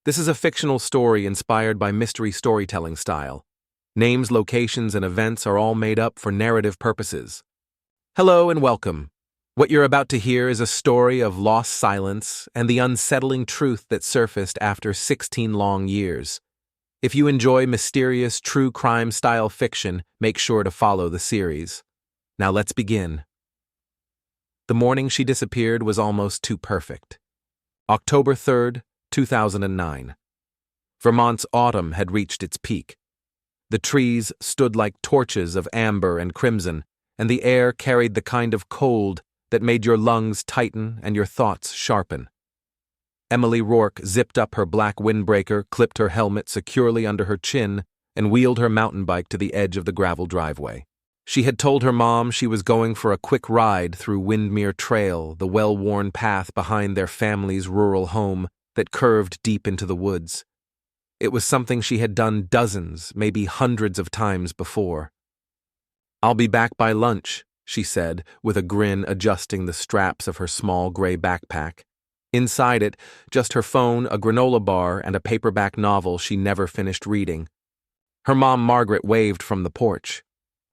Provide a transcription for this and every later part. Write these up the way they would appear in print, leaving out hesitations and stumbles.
This is a fictional story inspired by mystery storytelling style. Names, locations, and events are all made up for narrative purposes. Hello and welcome. What you're about to hear is a story of lost silence and the unsettling truth that surfaced after 16 long years. If you enjoy mysterious, true crime-style fiction, make sure to follow the series. Now let's begin. The morning she disappeared was almost too perfect. October 3rd, 2009. Vermont's autumn had reached its peak. The trees stood like torches of amber and crimson, and the air carried the kind of cold that made your lungs tighten and your thoughts sharpen. Emily Rourke zipped up her black windbreaker, clipped her helmet securely under her chin, and wheeled her mountain bike to the edge of the gravel driveway. She had told her mom she was going for a quick ride through Windmere Trail, the well-worn path behind their family's rural home that curved deep into the woods. It was something she had done dozens, maybe hundreds of times before. "I'll be back by lunch," she said, with a grin adjusting the straps of her small gray backpack. Inside it, just her phone, a granola bar, and a paperback novel she never finished reading. Her mom, Margaret, waved from the porch.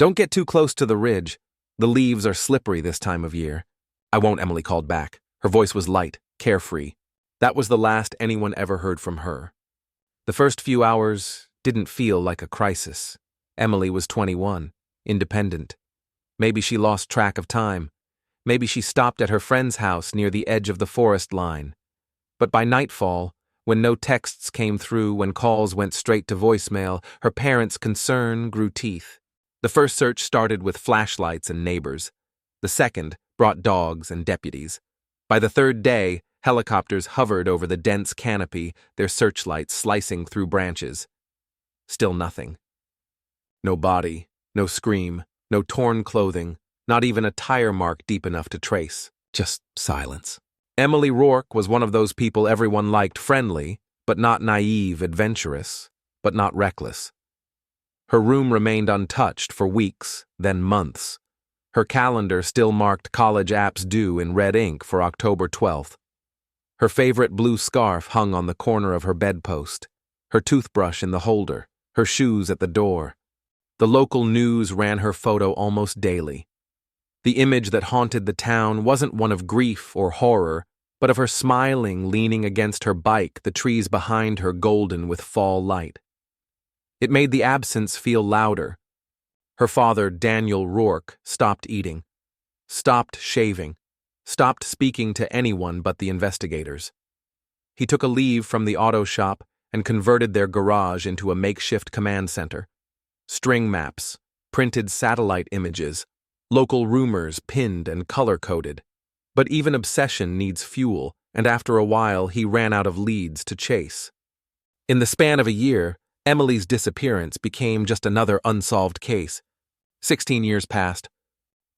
"Don't get too close to the ridge. The leaves are slippery this time of year." "I won't," Emily called back. Her voice was light, carefree. That was the last anyone ever heard from her. The first few hours didn't feel like a crisis. Emily was 21, independent. Maybe she lost track of time. Maybe she stopped at her friend's house near the edge of the forest line. But by nightfall, when no texts came through, when calls went straight to voicemail, her parents' concern grew teeth. The first search started with flashlights and neighbors. The second brought dogs and deputies. By the third day, helicopters hovered over the dense canopy, their searchlights slicing through branches. Still nothing. No body, no scream, no torn clothing, not even a tire mark deep enough to trace. Just silence. Emily Rourke was one of those people everyone liked, friendly, but not naive, adventurous, but not reckless. Her room remained untouched for weeks, then months. Her calendar still marked college apps due in red ink for October 12th. Her favorite blue scarf hung on the corner of her bedpost, her toothbrush in the holder, her shoes at the door. The local news ran her photo almost daily. The image that haunted the town wasn't one of grief or horror, but of her smiling, leaning against her bike, the trees behind her golden with fall light. It made the absence feel louder. Her father, Daniel Rourke, stopped eating, stopped shaving, stopped speaking to anyone but the investigators. He took a leave from the auto shop and converted their garage into a makeshift command center. String maps, printed satellite images, local rumors pinned and color-coded. But even obsession needs fuel, and after a while he ran out of leads to chase. In the span of a year, Emily's disappearance became just another unsolved case. 16 years passed.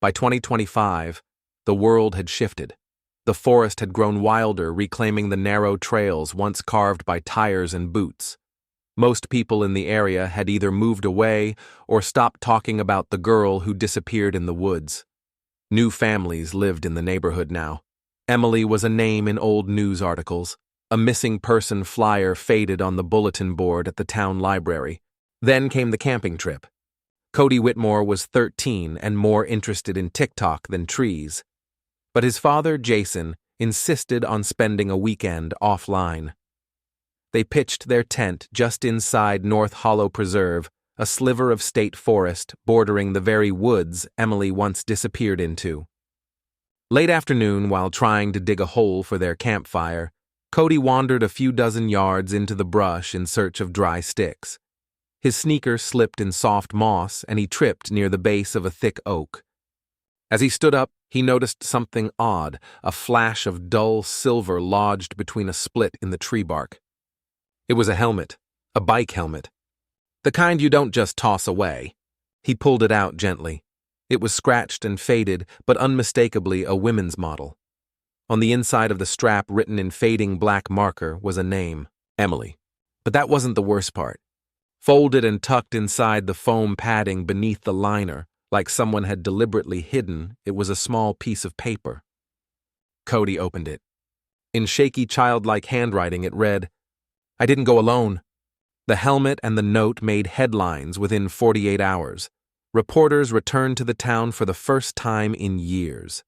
By 2025, the world had shifted. The forest had grown wilder, reclaiming the narrow trails once carved by tires and boots. Most people in the area had either moved away or stopped talking about the girl who disappeared in the woods. New families lived in the neighborhood now. Emily was a name in old news articles. A missing person flyer faded on the bulletin board at the town library. Then came the camping trip. Cody Whitmore was 13 and more interested in TikTok than trees. But his father, Jason, insisted on spending a weekend offline. They pitched their tent just inside North Hollow Preserve, a sliver of state forest bordering the very woods Emily once disappeared into. Late afternoon, while trying to dig a hole for their campfire, Cody wandered a few dozen yards into the brush in search of dry sticks. His sneaker slipped in soft moss, and he tripped near the base of a thick oak. As he stood up, he noticed something odd, a flash of dull silver lodged between a split in the tree bark. It was a helmet, a bike helmet. The kind you don't just toss away. He pulled it out gently. It was scratched and faded, but unmistakably a women's model. On the inside of the strap, written in fading black marker, was a name, Emily. But that wasn't the worst part. Folded and tucked inside the foam padding beneath the liner, like someone had deliberately hidden, it was a small piece of paper. Cody opened it. In shaky, childlike handwriting, it read, I didn't go alone. The helmet and the note made headlines within 48 hours. Reporters returned to the town for the first time in years.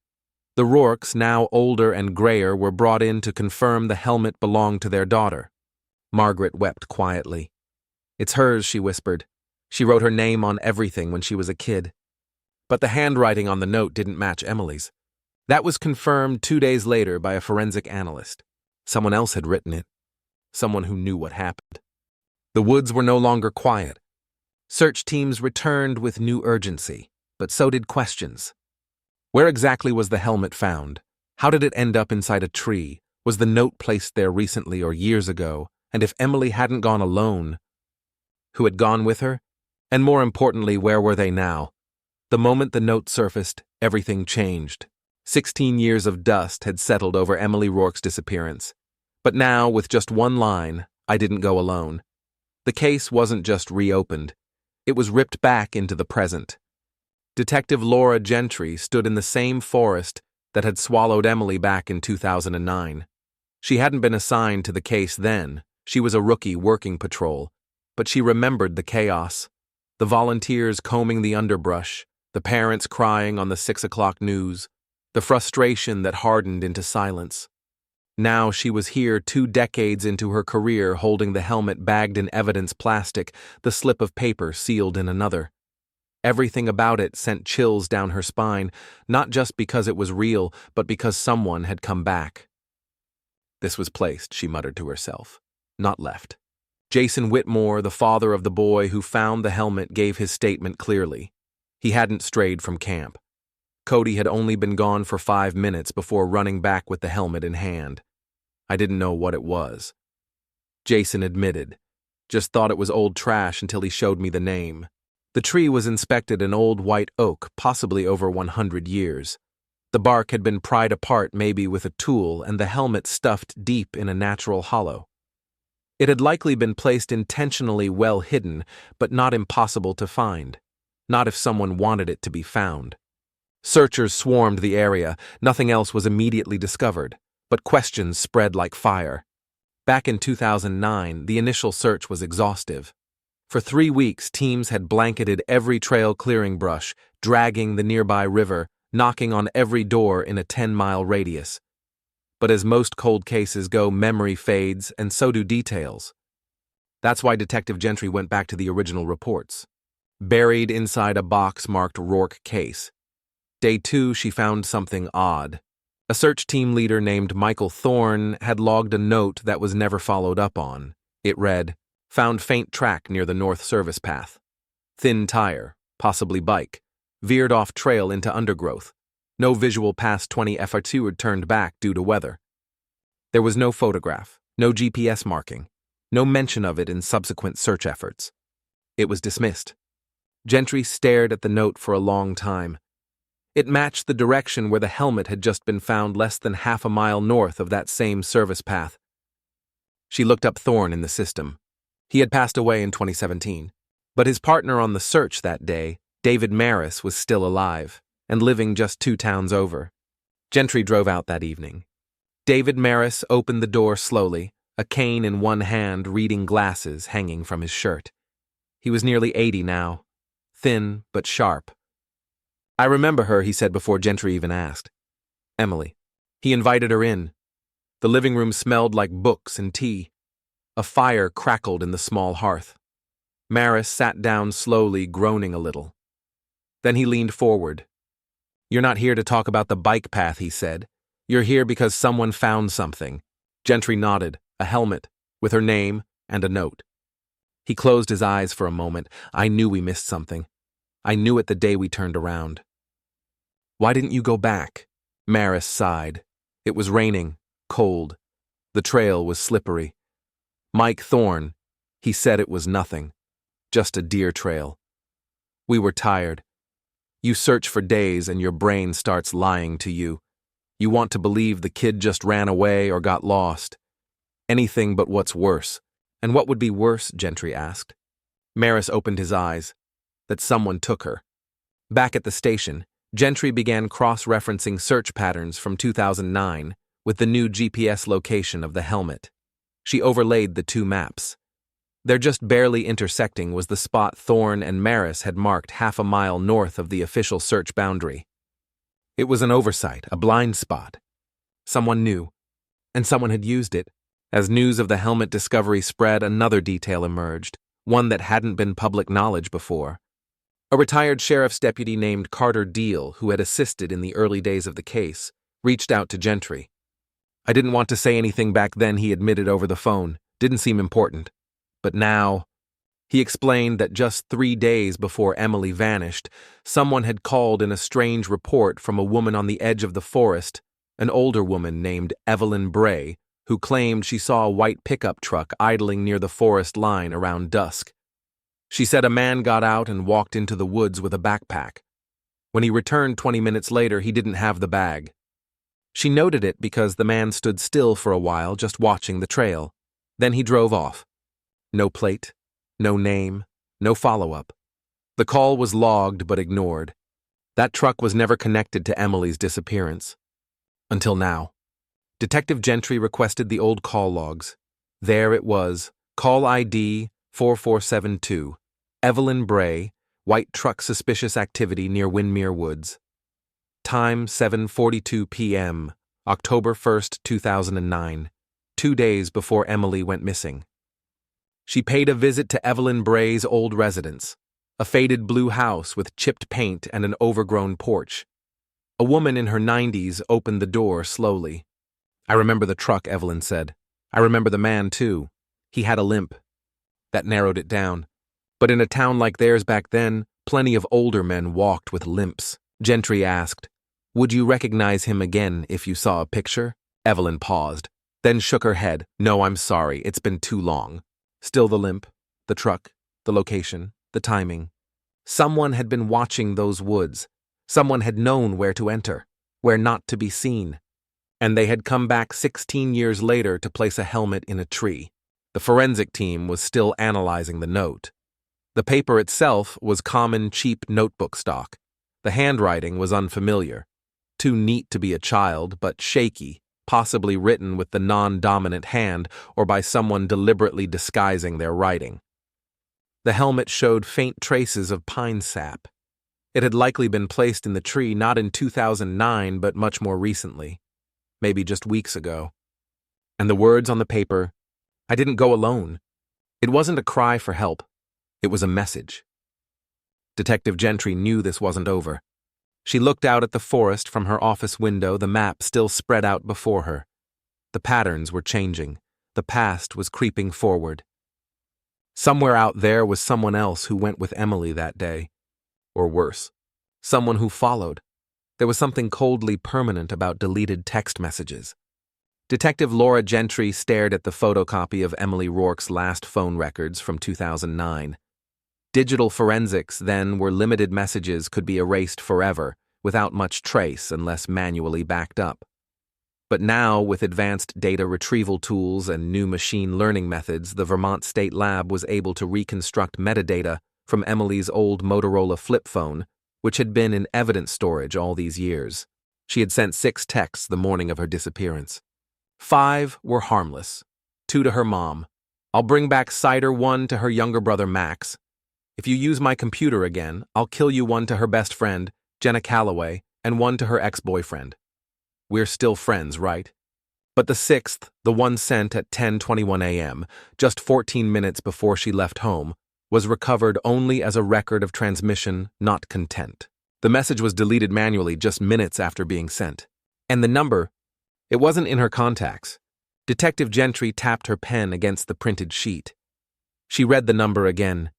The Rourkes, now older and grayer, were brought in to confirm the helmet belonged to their daughter. Margaret wept quietly. "It's hers," she whispered. "She wrote her name on everything when she was a kid." But the handwriting on the note didn't match Emily's. That was confirmed 2 days later by a forensic analyst. Someone else had written it. Someone who knew what happened. The woods were no longer quiet. Search teams returned with new urgency, but so did questions. Where exactly was the helmet found? How did it end up inside a tree? Was the note placed there recently or years ago? And if Emily hadn't gone alone, who had gone with her? And more importantly, where were they now? The moment the note surfaced, everything changed. 16 years of dust had settled over Emily Rourke's disappearance. But now, with just one line, "I didn't go alone," the case wasn't just reopened. It was ripped back into the present. Detective Laura Gentry stood in the same forest that had swallowed Emily back in 2009. She hadn't been assigned to the case then. She was a rookie working patrol. But she remembered the chaos. The volunteers combing the underbrush, the parents crying on the 6 o'clock news, the frustration that hardened into silence. Now she was here 2 decades into her career, holding the helmet bagged in evidence plastic, the slip of paper sealed in another. Everything about it sent chills down her spine, not just because it was real, but because someone had come back. "This was placed," she muttered to herself, "not left." Jason Whitmore, the father of the boy who found the helmet, gave his statement clearly. He hadn't strayed from camp. Cody had only been gone for 5 minutes before running back with the helmet in hand. "I didn't know what it was," Jason admitted. "Just thought it was old trash until he showed me the name." The tree was inspected, an old white oak, possibly over 100 years. The bark had been pried apart, maybe with a tool, and the helmet stuffed deep in a natural hollow. It had likely been placed intentionally well hidden, but not impossible to find. Not if someone wanted it to be found. Searchers swarmed the area. Nothing else was immediately discovered, but questions spread like fire. Back in 2009, the initial search was exhaustive. For 3 weeks, teams had blanketed every trail clearing brush, dragging the nearby river, knocking on every door in a 10-mile radius. But as most cold cases go, memory fades, and so do details. That's why Detective Gentry went back to the original reports. Buried inside a box marked Rourke Case. Day 2, she found something odd. A search team leader named Michael Thorne had logged a note that was never followed up on. It read, "Found faint track near the north service path. Thin tire, possibly bike. Veered off trail into undergrowth. No visual past 20 FR2 had turned back due to weather." There was no photograph, no GPS marking, no mention of it in subsequent search efforts. It was dismissed. Gentry stared at the note for a long time. It matched the direction where the helmet had just been found, less than half a mile north of that same service path. She looked up Thorne in the system. He had passed away in 2017, but his partner on the search that day, David Maris, was still alive and living just 2 towns over. Gentry drove out that evening. David Maris opened the door slowly, a cane in one hand, reading glasses hanging from his shirt. He was nearly 80 now, thin but sharp. "I remember her," he said before Gentry even asked. "Emily." He invited her in. The living room smelled like books and tea. A fire crackled in the small hearth. Maris sat down slowly, groaning a little. Then he leaned forward. "You're not here to talk about the bike path," he said. "You're here because someone found something." Gentry nodded, a helmet, with her name and a note. He closed his eyes for a moment. "I knew we missed something. I knew it the day we turned around." "Why didn't you go back?" Maris sighed. It was raining, cold. The trail was slippery. Mike Thorne, he said it was nothing. Just a deer trail. "We were tired. You search for days and your brain starts lying to you. You want to believe the kid just ran away or got lost. Anything but what's worse." "And what would be worse?" Gentry asked. Maris opened his eyes. "That someone took her." Back at the station, Gentry began cross-referencing search patterns from 2009 with the new GPS location of the helmet. She overlaid the two maps. There, just barely intersecting, was the spot Thorne and Maris had marked half a mile north of the official search boundary. It was an oversight, a blind spot. Someone knew, and someone had used it. As news of the helmet discovery spread, another detail emerged, one that hadn't been public knowledge before. A retired sheriff's deputy named Carter Deal, who had assisted in the early days of the case, reached out to Gentry. "I didn't want to say anything back then," he admitted over the phone. "Didn't seem important. But now," he explained that just 3 days before Emily vanished, someone had called in a strange report from a woman on the edge of the forest, an older woman named Evelyn Bray, who claimed she saw a white pickup truck idling near the forest line around dusk. She said a man got out and walked into the woods with a backpack. When he returned 20 minutes later, he didn't have the bag. She noted it because the man stood still for a while, just watching the trail. Then he drove off. No plate, no name, no follow-up. The call was logged but ignored. That truck was never connected to Emily's disappearance. Until now. Detective Gentry requested the old call logs. There it was, call ID 4472, Evelyn Bray, white truck suspicious activity near Windmere Woods. Time 7:42 p.m., October 1st, 2009, 2 days before Emily went missing. She paid a visit to Evelyn Bray's old residence, a faded blue house with chipped paint and an overgrown porch. A woman in her 90s opened the door slowly. "I remember the truck," Evelyn said. "I remember the man, too. He had a limp." That narrowed it down. But in a town like theirs back then, plenty of older men walked with limps. Gentry asked, "Would you recognize him again if you saw a picture?" Evelyn paused, then shook her head. "No, I'm sorry. It's been too long." Still the limp, the truck, the location, the timing. Someone had been watching those woods. Someone had known where to enter, where not to be seen. And they had come back 16 years later to place a helmet in a tree. The forensic team was still analyzing the note. The paper itself was common, cheap notebook stock. The handwriting was unfamiliar. Too neat to be a child, but shaky, possibly written with the non-dominant hand or by someone deliberately disguising their writing. The helmet showed faint traces of pine sap. It had likely been placed in the tree not in 2009, but much more recently, maybe just weeks ago. And the words on the paper, "I didn't go alone." It wasn't a cry for help. It was a message. Detective Gentry knew this wasn't over. She looked out at the forest from her office window, the map still spread out before her. The patterns were changing. The past was creeping forward. Somewhere out there was someone else who went with Emily that day. Or worse, someone who followed. There was something coldly permanent about deleted text messages. Detective Laura Gentry stared at the photocopy of Emily Rourke's last phone records from 2009. Digital forensics then were limited messages could be erased forever, without much trace unless manually backed up. But now, with advanced data retrieval tools and new machine learning methods, the Vermont State Lab was able to reconstruct metadata from Emily's old Motorola flip phone, which had been in evidence storage all these years. She had sent 6 texts the morning of her disappearance. 5 were harmless. 2 to her mom. "I'll bring back cider." 1 to her younger brother Max. "If you use my computer again, I'll kill you." 1 to her best friend, Jenna Calloway, and 1 to her ex-boyfriend. We're still friends, right? But the 6th, the one sent at 10:21 a.m., just 14 minutes before she left home, was recovered only as a record of transmission, not content. The message was deleted manually just minutes after being sent. And the number, it wasn't in her contacts. Detective Gentry tapped her pen against the printed sheet. She read the number again.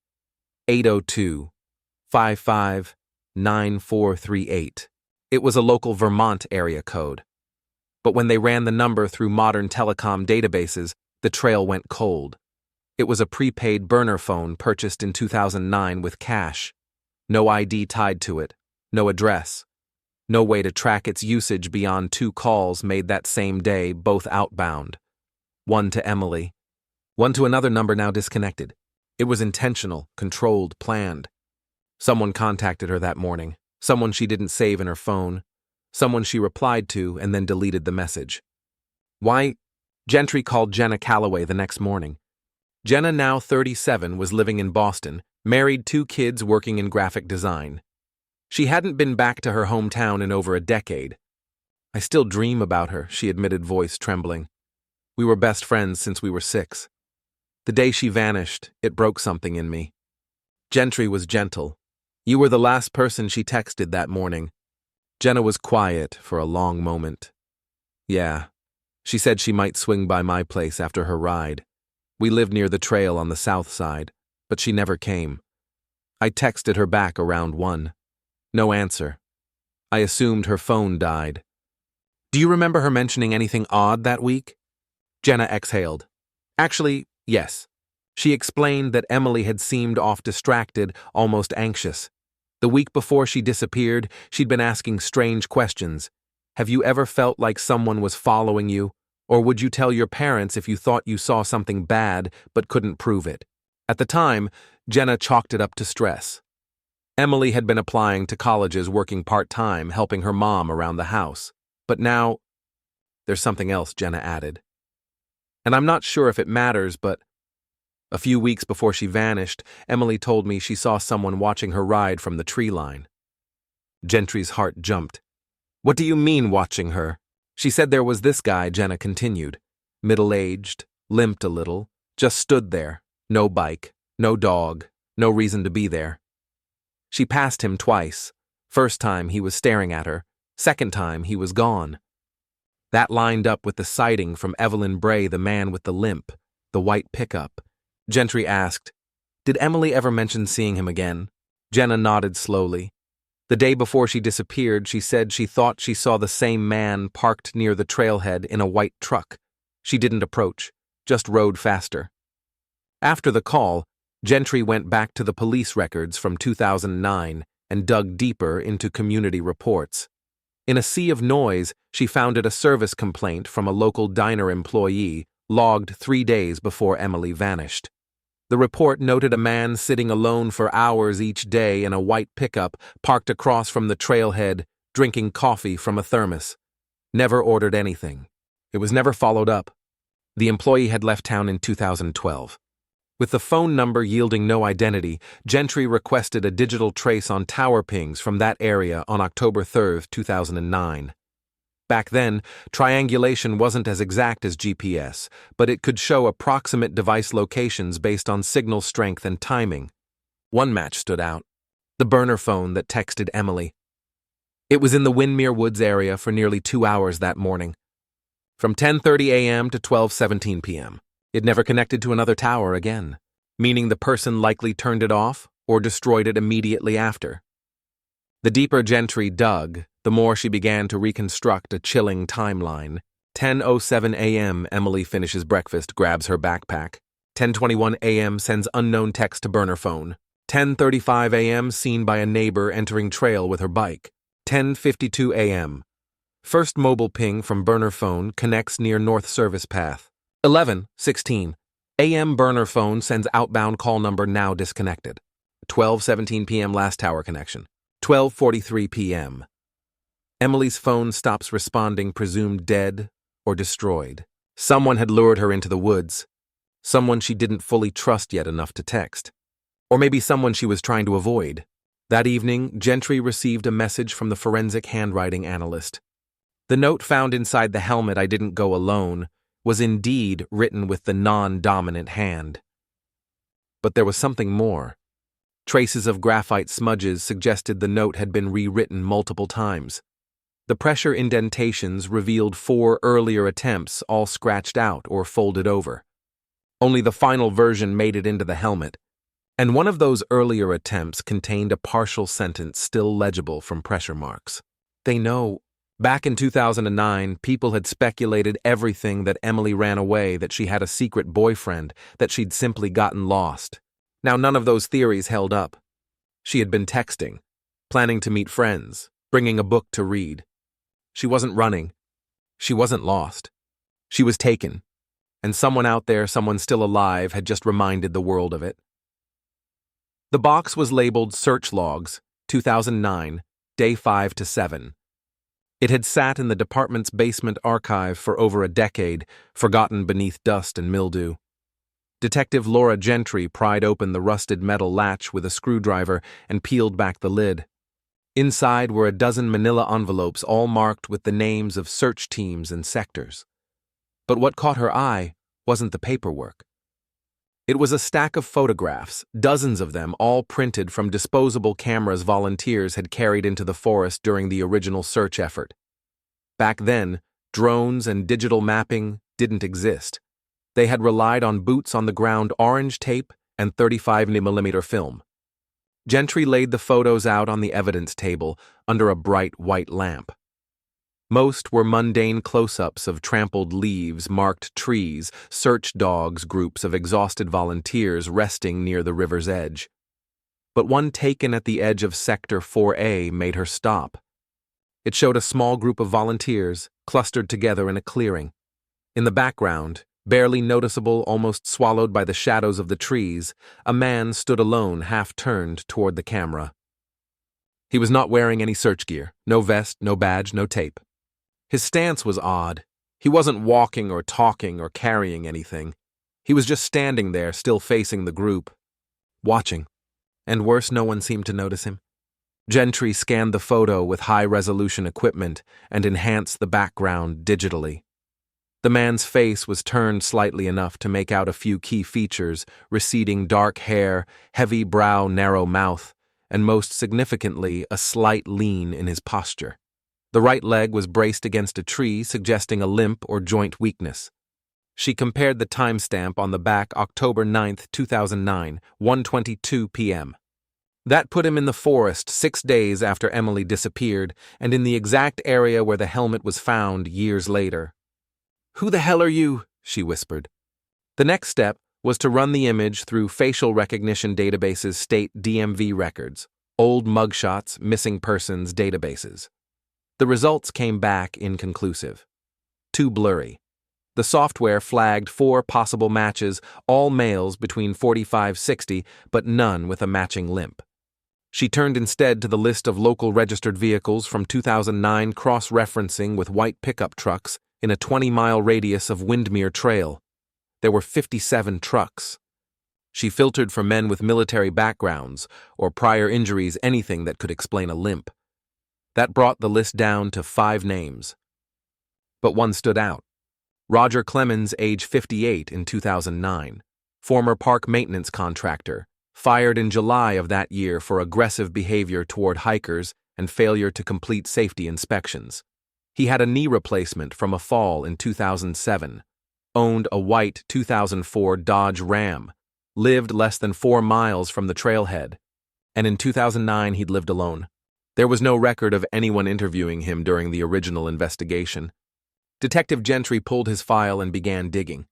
802-55-9438. It was a local Vermont area code. But when they ran the number through modern telecom databases, the trail went cold. It was a prepaid burner phone purchased in 2009 with cash. No ID tied to it, no address. No way to track its usage beyond 2 calls made that same day, both outbound. 1 to Emily. 1 to another number now disconnected. It was intentional, controlled, planned. Someone contacted her that morning. Someone she didn't save in her phone. Someone she replied to and then deleted the message. Why Gentry called Jenna Calloway the next morning. Jenna, now 37, was living in Boston, married, 2 kids, working in graphic design. She hadn't been back to her hometown in over a decade. "I still dream about her," she admitted, voice trembling. "We were best friends since we were 6. The day she vanished, it broke something in me." Gentry was gentle. "You were the last person she texted that morning." Jenna was quiet for a long moment. "Yeah. She said she might swing by my place after her ride. We lived near the trail on the south side, but she never came. I texted her back around 1. No answer. I assumed her phone died." "Do you remember her mentioning anything odd that week?" Jenna exhaled. "Actually, yes. She explained that Emily had seemed off, distracted, almost anxious. The week before she disappeared, she'd been asking strange questions. Have you ever felt like someone was following you? Or would you tell your parents if you thought you saw something bad but couldn't prove it?" At the time, Jenna chalked it up to stress. Emily had been applying to colleges, working part-time, helping her mom around the house. But now, "There's something else," Jenna added. "And I'm not sure if it matters, but a few weeks before she vanished, Emily told me she saw someone watching her ride from the tree line." Gentry's heart jumped. "What do you mean, watching her?" "She said there was this guy," Jenna continued. "Middle-aged, limped a little, just stood there. No bike, no dog, no reason to be there. She passed him twice. First time he was staring at her. Second time he was gone." That lined up with the sighting from Evelyn Bray, the man with the limp, the white pickup. Gentry asked, "Did Emily ever mention seeing him again?" Jenna nodded slowly. The day before she disappeared, she said she thought she saw the same man parked near the trailhead in a white truck. She didn't approach, just rode faster. After the call, Gentry went back to the police records from 2009 and dug deeper into community reports. In a sea of noise, she found a service complaint from a local diner employee logged 3 days before Emily vanished. The report noted a man sitting alone for hours each day in a white pickup parked across from the trailhead, drinking coffee from a thermos. Never ordered anything. It was never followed up. The employee had left town in 2012. With the phone number yielding no identity, Gentry requested a digital trace on tower pings from that area on October 3, 2009. Back then, triangulation wasn't as exact as GPS, but it could show approximate device locations based on signal strength and timing. One match stood out: the burner phone that texted Emily. It was in the Windmere Woods area for nearly 2 hours that morning, from 10:30 a.m. to 12:17 p.m. It never connected to another tower again, meaning the person likely turned it off or destroyed it immediately after. The deeper Gentry dug, the more she began to reconstruct a chilling timeline. 10:07 a.m. Emily finishes breakfast, grabs her backpack. 10:21 a.m. sends unknown text to burner phone. 10:35 a.m. seen by a neighbor entering trail with her bike. 10:52 a.m. First mobile ping from burner phone connects near North Service Path. 11:16 a.m. burner phone sends outbound call number now disconnected. 12:17 p.m. last tower connection. 12:43 p.m. Emily's phone stops responding, presumed dead or destroyed. Someone had lured her into the woods. Someone she didn't fully trust yet enough to text. Or maybe someone she was trying to avoid. That evening, Gentry received a message from the forensic handwriting analyst. The note found inside the helmet, "I didn't go alone," was indeed written with the non-dominant hand. But there was something more. Traces of graphite smudges suggested the note had been rewritten multiple times. The pressure indentations revealed 4 earlier attempts, all scratched out or folded over. Only the final version made it into the helmet, and one of those earlier attempts contained a partial sentence still legible from pressure marks. "They know." Back in 2009, people had speculated everything: that Emily ran away, that she had a secret boyfriend, that she'd simply gotten lost. Now none of those theories held up. She had been texting, planning to meet friends, bringing a book to read. She wasn't running. She wasn't lost. She was taken. And someone out there, someone still alive, had just reminded the world of it. The box was labeled Search Logs, 2009, Day 5 to 7. It had sat in the department's basement archive for over a decade, forgotten beneath dust and mildew. Detective Laura Gentry pried open the rusted metal latch with a screwdriver and peeled back the lid. Inside were a dozen manila envelopes, all marked with the names of search teams and sectors. But what caught her eye wasn't the paperwork. It was a stack of photographs, dozens of them, all printed from disposable cameras volunteers had carried into the forest during the original search effort. Back then, drones and digital mapping didn't exist. They had relied on boots-on-the-ground orange tape and 35mm film. Gentry laid the photos out on the evidence table under a bright white lamp. Most were mundane close-ups of trampled leaves, marked trees, search dogs, groups of exhausted volunteers resting near the river's edge. But one taken at the edge of Sector 4A made her stop. It showed a small group of volunteers clustered together in a clearing. In the background, barely noticeable, almost swallowed by the shadows of the trees, a man stood alone, half-turned toward the camera. He was not wearing any search gear, no vest, no badge, no tape. His stance was odd. He wasn't walking or talking or carrying anything. He was just standing there, still facing the group, watching. And worse, no one seemed to notice him. Gentry scanned the photo with high-resolution equipment and enhanced the background digitally. The man's face was turned slightly enough to make out a few key features: receding dark hair, heavy brow, narrow mouth, and most significantly, a slight lean in his posture. The right leg was braced against a tree, suggesting a limp or joint weakness. She compared the timestamp on the back, October 9, 2009, 1:22 p.m. That put him in the forest 6 days after Emily disappeared, and in the exact area where the helmet was found years later. "Who the hell are you?" she whispered. The next step was to run the image through facial recognition databases, state DMV records, old mugshots, missing persons databases. The results came back inconclusive. Too blurry. The software flagged 4 possible matches, all males between 45-60, but none with a matching limp. She turned instead to the list of local registered vehicles from 2009, cross-referencing with white pickup trucks in a 20-mile radius of Windmere Trail. There were 57 trucks. She filtered for men with military backgrounds or prior injuries, anything that could explain a limp. That brought the list down to 5 names. But one stood out. Roger Clemens, age 58, in 2009, former park maintenance contractor, fired in July of that year for aggressive behavior toward hikers and failure to complete safety inspections. He had a knee replacement from a fall in 2007, owned a white 2004 Dodge Ram, lived less than 4 miles from the trailhead, and in 2009 he'd lived alone. There was no record of anyone interviewing him during the original investigation. Detective Gentry pulled his file and began digging.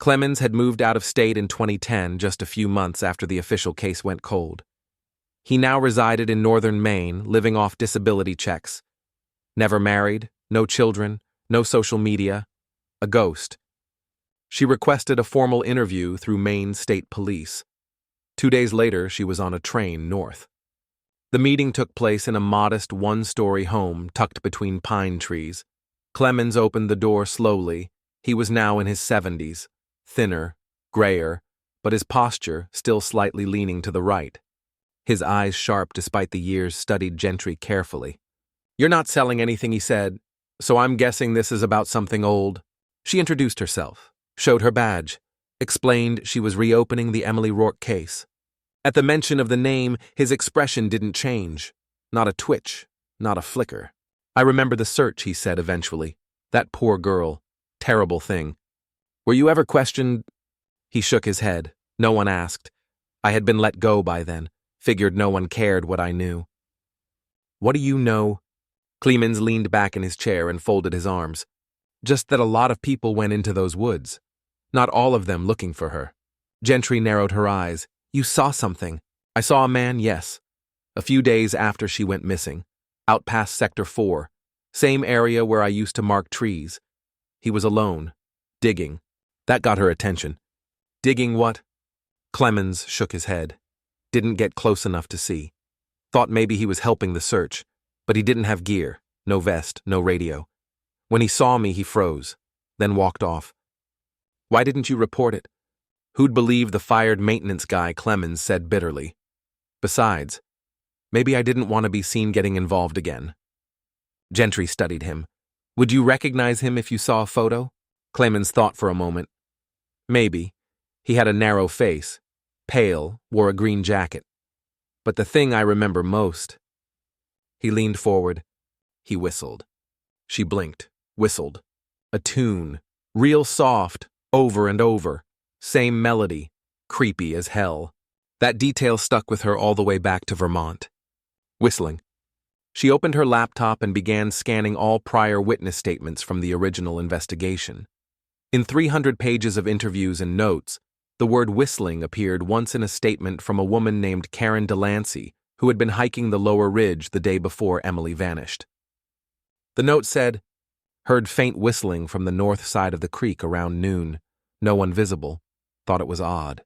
Clemens had moved out of state in 2010, just a few months after the official case went cold. He now resided in northern Maine, living off disability checks. Never married, no children, no social media, a ghost. She requested a formal interview through Maine State Police. 2 days later, she was on a train north. The meeting took place in a modest 1-story home tucked between pine trees. Clemens opened the door slowly. He was now in his 70s, thinner, grayer, but his posture still slightly leaning to the right. His eyes sharp despite the years studied Gentry carefully. "You're not selling anything," he said, "so I'm guessing this is about something old." She introduced herself, showed her badge, explained she was reopening the Emily Rourke case. At the mention of the name, his expression didn't change. Not a twitch, not a flicker. "I remember the search," he said eventually. "That poor girl. Terrible thing. Were you ever questioned?" He shook his head. No one asked. I had been let go by then. Figured no one cared what I knew. "What do you know?" Clemens leaned back in his chair and folded his arms. "Just that a lot of people went into those woods. Not all of them looking for her." Gentry narrowed her eyes. "You saw something." "I saw a man, yes. A few days after she went missing. Out past Sector 4. Same area where I used to mark trees. He was alone. Digging. That got her attention." "Digging what?" Clemens shook his head. Didn't get close enough to see. Thought maybe he was helping the search, but he didn't have gear. no vest, no radio. When he saw me, he froze, then walked off. Why didn't you report it? Who'd believe the fired maintenance guy, Clemens said bitterly. Besides, maybe I didn't want to be seen getting involved again. Gentry studied him. Would you recognize him if you saw a photo? Clemens thought for a moment. Maybe. He had a narrow face, pale, wore a green jacket. But the thing I remember most. He leaned forward. He whistled. She blinked, whistled. A tune, real soft, over and over. Same melody, creepy as hell. That detail stuck with her all the way back to Vermont. Whistling. She opened her laptop and began scanning all prior witness statements from the original investigation. In 300 pages of interviews and notes, the word whistling appeared once in a statement from a woman named Karen Delancey, who had been hiking the lower ridge the day before Emily vanished. The note said, heard faint whistling from the north side of the creek around noon. No one visible. Thought it was odd.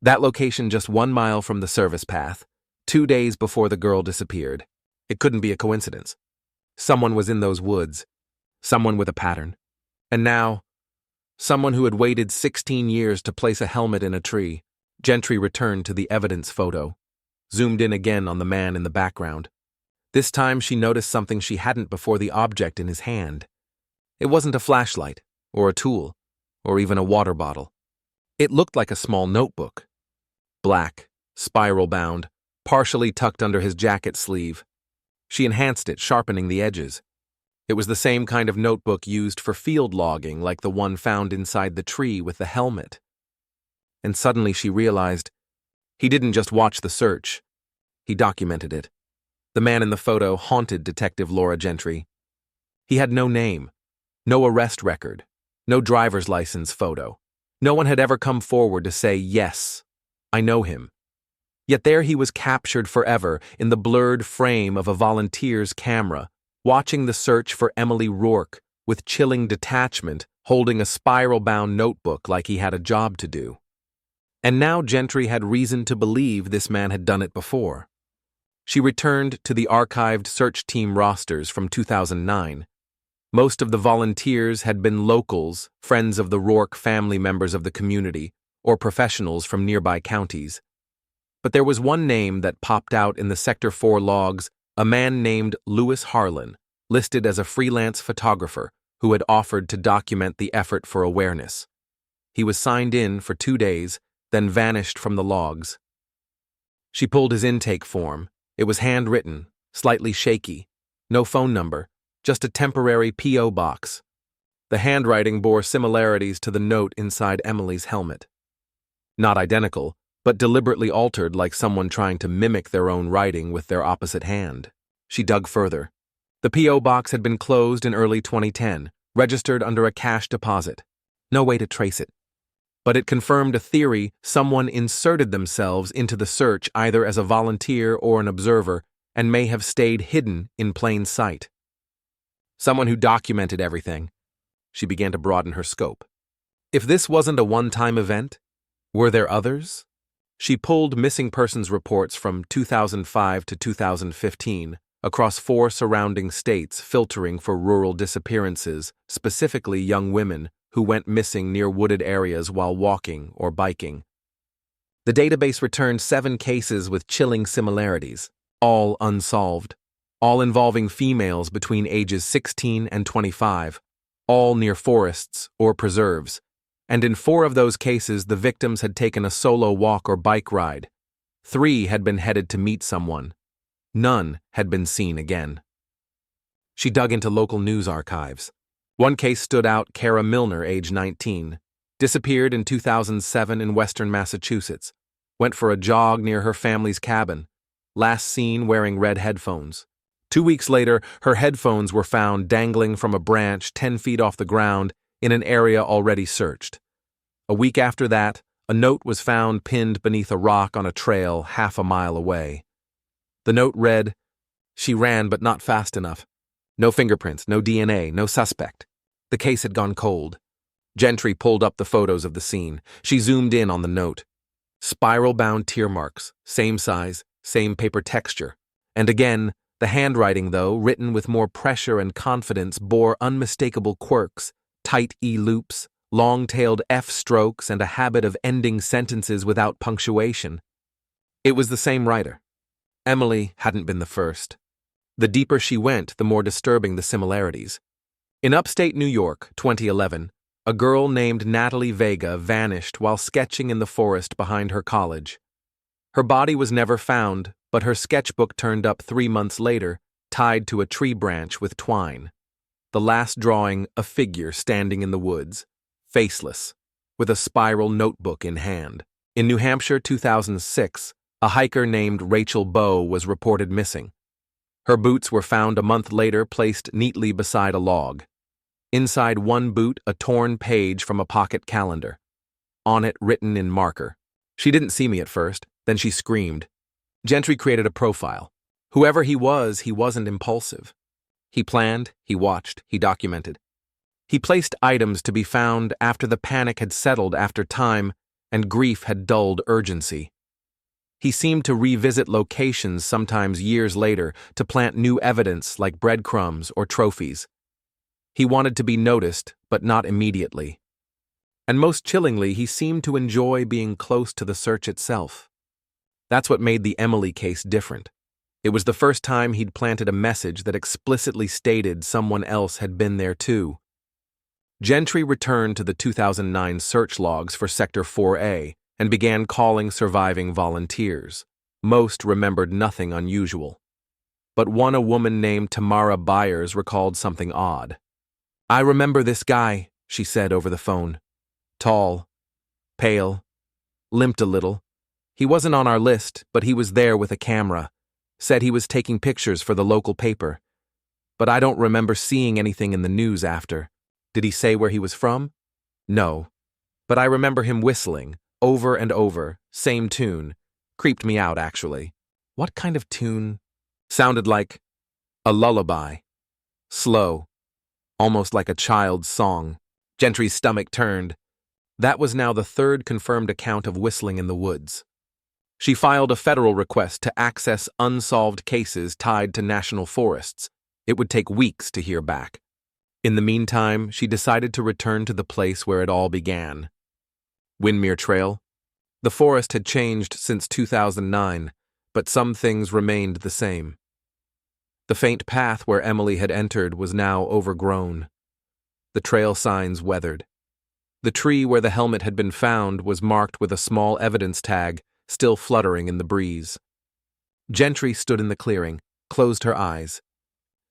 That location just 1 mile from the service path, 2 days before the girl disappeared. It couldn't be a coincidence. Someone was in those woods. Someone with a pattern. And now, someone who had waited 16 years to place a helmet in a tree. Gentry returned to the evidence photo, zoomed in again on the man in the background. This time she noticed something she hadn't before: the object in his hand. It wasn't a flashlight, or a tool, or even a water bottle. It looked like a small notebook. Black, spiral-bound, partially tucked under his jacket sleeve. She enhanced it, sharpening the edges. It was the same kind of notebook used for field logging, like the one found inside the tree with the helmet. And suddenly she realized he didn't just watch the search. He documented it. The man in the photo haunted Detective Laura Gentry. He had no name, no arrest record, no driver's license photo. No one had ever come forward to say, yes, I know him. Yet there he was, captured forever in the blurred frame of a volunteer's camera, watching the search for Emily Rourke with chilling detachment, holding a spiral-bound notebook like he had a job to do. And now Gentry had reason to believe this man had done it before. She returned to the archived search team rosters from 2009. Most of the volunteers had been locals, friends of the Rourke family, members of the community, or professionals from nearby counties. But there was one name that popped out in the Sector 4 logs: a man named Lewis Harlan, listed as a freelance photographer who had offered to document the effort for awareness. He was signed in for 2 days, then vanished from the logs. She pulled his intake form. It was handwritten, slightly shaky. No phone number, just a temporary P.O. box. The handwriting bore similarities to the note inside Emily's helmet. Not identical, but deliberately altered, like someone trying to mimic their own writing with their opposite hand. She dug further. The P.O. box had been closed in early 2010, registered under a cash deposit. No way to trace it. But it confirmed a theory: someone inserted themselves into the search either as a volunteer or an observer, and may have stayed hidden in plain sight. Someone who documented everything. She began to broaden her scope. If this wasn't a one-time event, were there others? She pulled missing persons reports from 2005 to 2015 across 4 surrounding states, filtering for rural disappearances, specifically young women who went missing near wooded areas while walking or biking. The database returned 7 cases with chilling similarities, all unsolved, all involving females between ages 16 and 25, all near forests or preserves. And in 4 of those cases, the victims had taken a solo walk or bike ride. 3 had been headed to meet someone. None had been seen again. She dug into local news archives. One case stood out: Kara Milner, age 19, disappeared in 2007 in western Massachusetts, went for a jog near her family's cabin, last seen wearing red headphones. 2 weeks later, her headphones were found dangling from a branch 10 feet off the ground in an area already searched. A week after that, a note was found pinned beneath a rock on a trail half a mile away. The note read, "She ran but not fast enough. No fingerprints, no DNA, no suspect." The case had gone cold. Gentry pulled up the photos of the scene. She zoomed in on the note. Spiral-bound tear marks, same size, same paper texture. And again, The handwriting, though, written with more pressure and confidence, bore unmistakable quirks: tight E loops, long-tailed F strokes, and a habit of ending sentences without punctuation. It was the same writer. Emily hadn't been the first. The deeper she went, the more disturbing the similarities. In upstate New York, 2011, a girl named Natalie Vega vanished while sketching in the forest behind her college. Her body was never found, but her sketchbook turned up 3 months later, tied to a tree branch with twine. The last drawing, a figure standing in the woods, faceless, with a spiral notebook in hand. In New Hampshire, 2006, a hiker named Rachel Bowe was reported missing. Her boots were found a month later, placed neatly beside a log. Inside one boot, a torn page from a pocket calendar. On it, written in marker. She didn't see me at first, then she screamed. Gentry created a profile. Whoever he wasn't impulsive. He planned, he watched, he documented. He placed items to be found after the panic had settled after time and grief had dulled urgency. He seemed to revisit locations sometimes years later to plant new evidence like breadcrumbs or trophies. He wanted to be noticed, but not immediately. And most chillingly, he seemed to enjoy being close to the search itself. That's what made the Emily case different. It was the first time he'd planted a message that explicitly stated someone else had been there too. Gentry returned to the 2009 search logs for Sector 4A and began calling surviving volunteers. Most remembered nothing unusual. But a woman named Tamara Byers recalled something odd. "I remember this guy," she said over the phone. "Tall, pale, limped a little. He wasn't on our list, but he was there with a camera. Said he was taking pictures for the local paper. But I don't remember seeing anything in the news after. Did he say where he was from? No. But I remember him whistling, over and over, same tune. Creeped me out, actually." "What kind of tune?" "Sounded like a lullaby. Slow. Almost like a child's song." Gentry's stomach turned. That was now the third confirmed account of whistling in the woods. She filed a federal request to access unsolved cases tied to national forests. It would take weeks to hear back. In the meantime, she decided to return to the place where it all began. Windermere Trail. The forest had changed since 2009, but some things remained the same. The faint path where Emily had entered was now overgrown. The trail signs weathered. The tree where the helmet had been found was marked with a small evidence tag, still fluttering in the breeze. Gentry stood in the clearing, closed her eyes.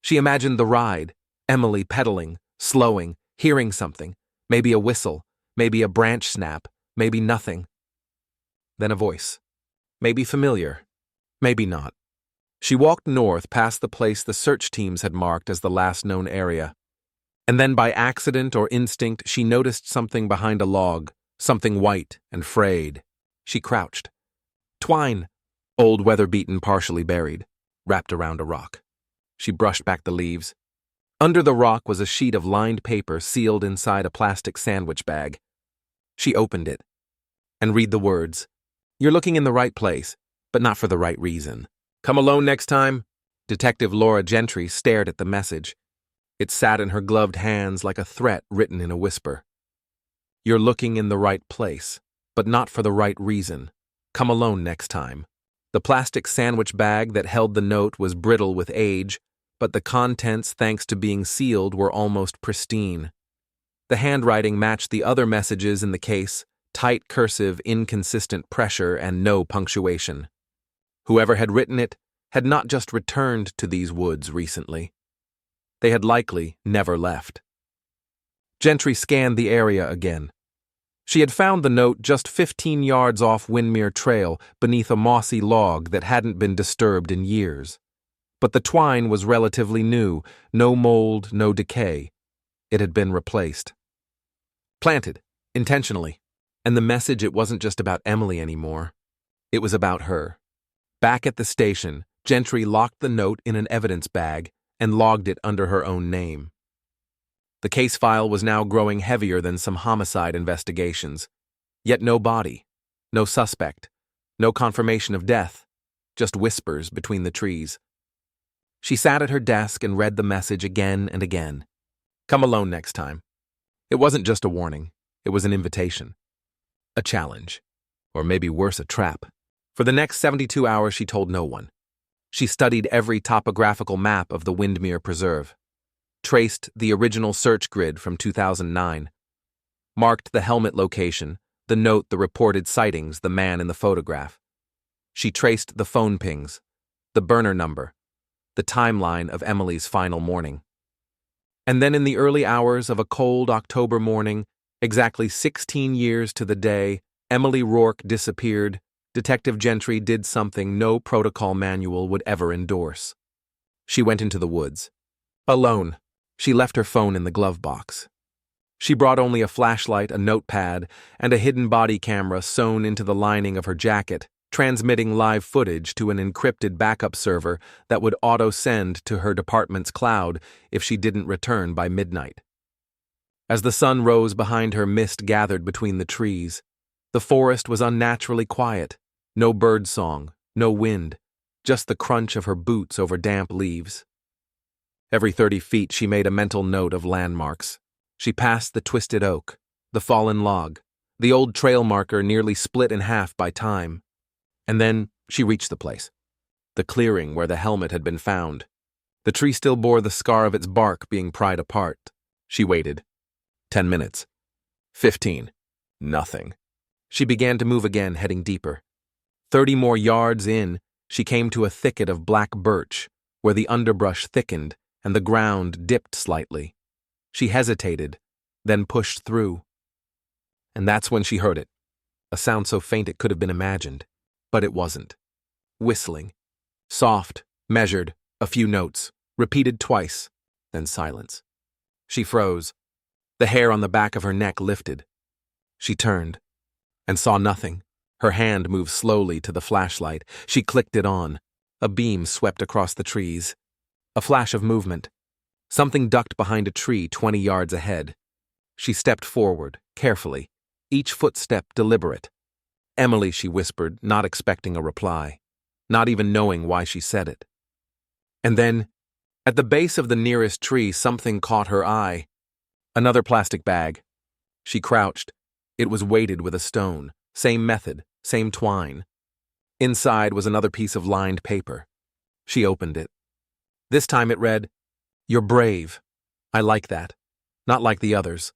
She imagined the ride, Emily pedaling, slowing, hearing something, maybe a whistle, maybe a branch snap, maybe nothing. Then a voice. Maybe familiar, maybe not. She walked north past the place the search teams had marked as the last known area. And then by accident or instinct, she noticed something behind a log, something white and frayed. She crouched. Twine, old weather-beaten, partially buried, wrapped around a rock. She brushed back the leaves. Under the rock was a sheet of lined paper sealed inside a plastic sandwich bag. She opened it and read the words, "You're looking in the right place, but not for the right reason. Come alone next time." Detective Laura Gentry stared at the message. It sat in her gloved hands like a threat written in a whisper. "You're looking in the right place, but not for the right reason. Come alone next time." The plastic sandwich bag that held the note was brittle with age, but the contents, thanks to being sealed, were almost pristine. The handwriting matched the other messages in the case: tight cursive, inconsistent pressure, and no punctuation. Whoever had written it had not just returned to these woods recently. They had likely never left. Gentry scanned the area again. She had found the note just 15 yards off Windermere Trail, beneath a mossy log that hadn't been disturbed in years. But the twine was relatively new, no mold, no decay. It had been replaced. Planted, intentionally. And the message, it wasn't just about Emily anymore. It was about her. Back at the station, Gentry locked the note in an evidence bag and logged it under her own name. The case file was now growing heavier than some homicide investigations. Yet no body, no suspect, no confirmation of death, just whispers between the trees. She sat at her desk and read the message again and again. Come alone next time. It wasn't just a warning. It was an invitation. A challenge. Or maybe worse, a trap. For the next 72 hours, she told no one. She studied every topographical map of the Windermere Preserve, traced the original search grid from 2009, marked the helmet location, the note, the reported sightings, the man in the photograph. She traced the phone pings, the burner number, the timeline of Emily's final morning. And then in the early hours of a cold October morning, exactly 16 years to the day, Emily Rourke disappeared. Detective Gentry did something no protocol manual would ever endorse. She went into the woods. Alone. She left her phone in the glove box. She brought only a flashlight, a notepad, and a hidden body camera sewn into the lining of her jacket, transmitting live footage to an encrypted backup server that would auto-send to her department's cloud if she didn't return by midnight. As the sun rose behind her, mist gathered between the trees. The forest was unnaturally quiet. No bird song, no wind, just the crunch of her boots over damp leaves. Every 30 feet she made a mental note of landmarks. She passed the twisted oak, the fallen log, the old trail marker nearly split in half by time. And then she reached the place. The clearing where the helmet had been found. The tree still bore the scar of its bark being pried apart. She waited. 10 minutes. 15. Nothing. She began to move again, heading deeper. 30 more yards in, she came to a thicket of black birch, where the underbrush thickened and the ground dipped slightly. She hesitated, then pushed through. And that's when she heard it, a sound so faint it could have been imagined. But it wasn't. Whistling. Soft, measured, a few notes, repeated twice, then silence. She froze. The hair on the back of her neck lifted. She turned and saw nothing. Her hand moved slowly to the flashlight. She clicked it on. A beam swept across the trees. A flash of movement. Something ducked behind a tree 20 yards ahead. She stepped forward, carefully, each footstep deliberate. Emily, she whispered, not expecting a reply, not even knowing why she said it. And then, at the base of the nearest tree, something caught her eye. Another plastic bag. She crouched. It was weighted with a stone. Same method, same twine. Inside was another piece of lined paper. She opened it. This time it read, "You're brave. I like that. Not like the others."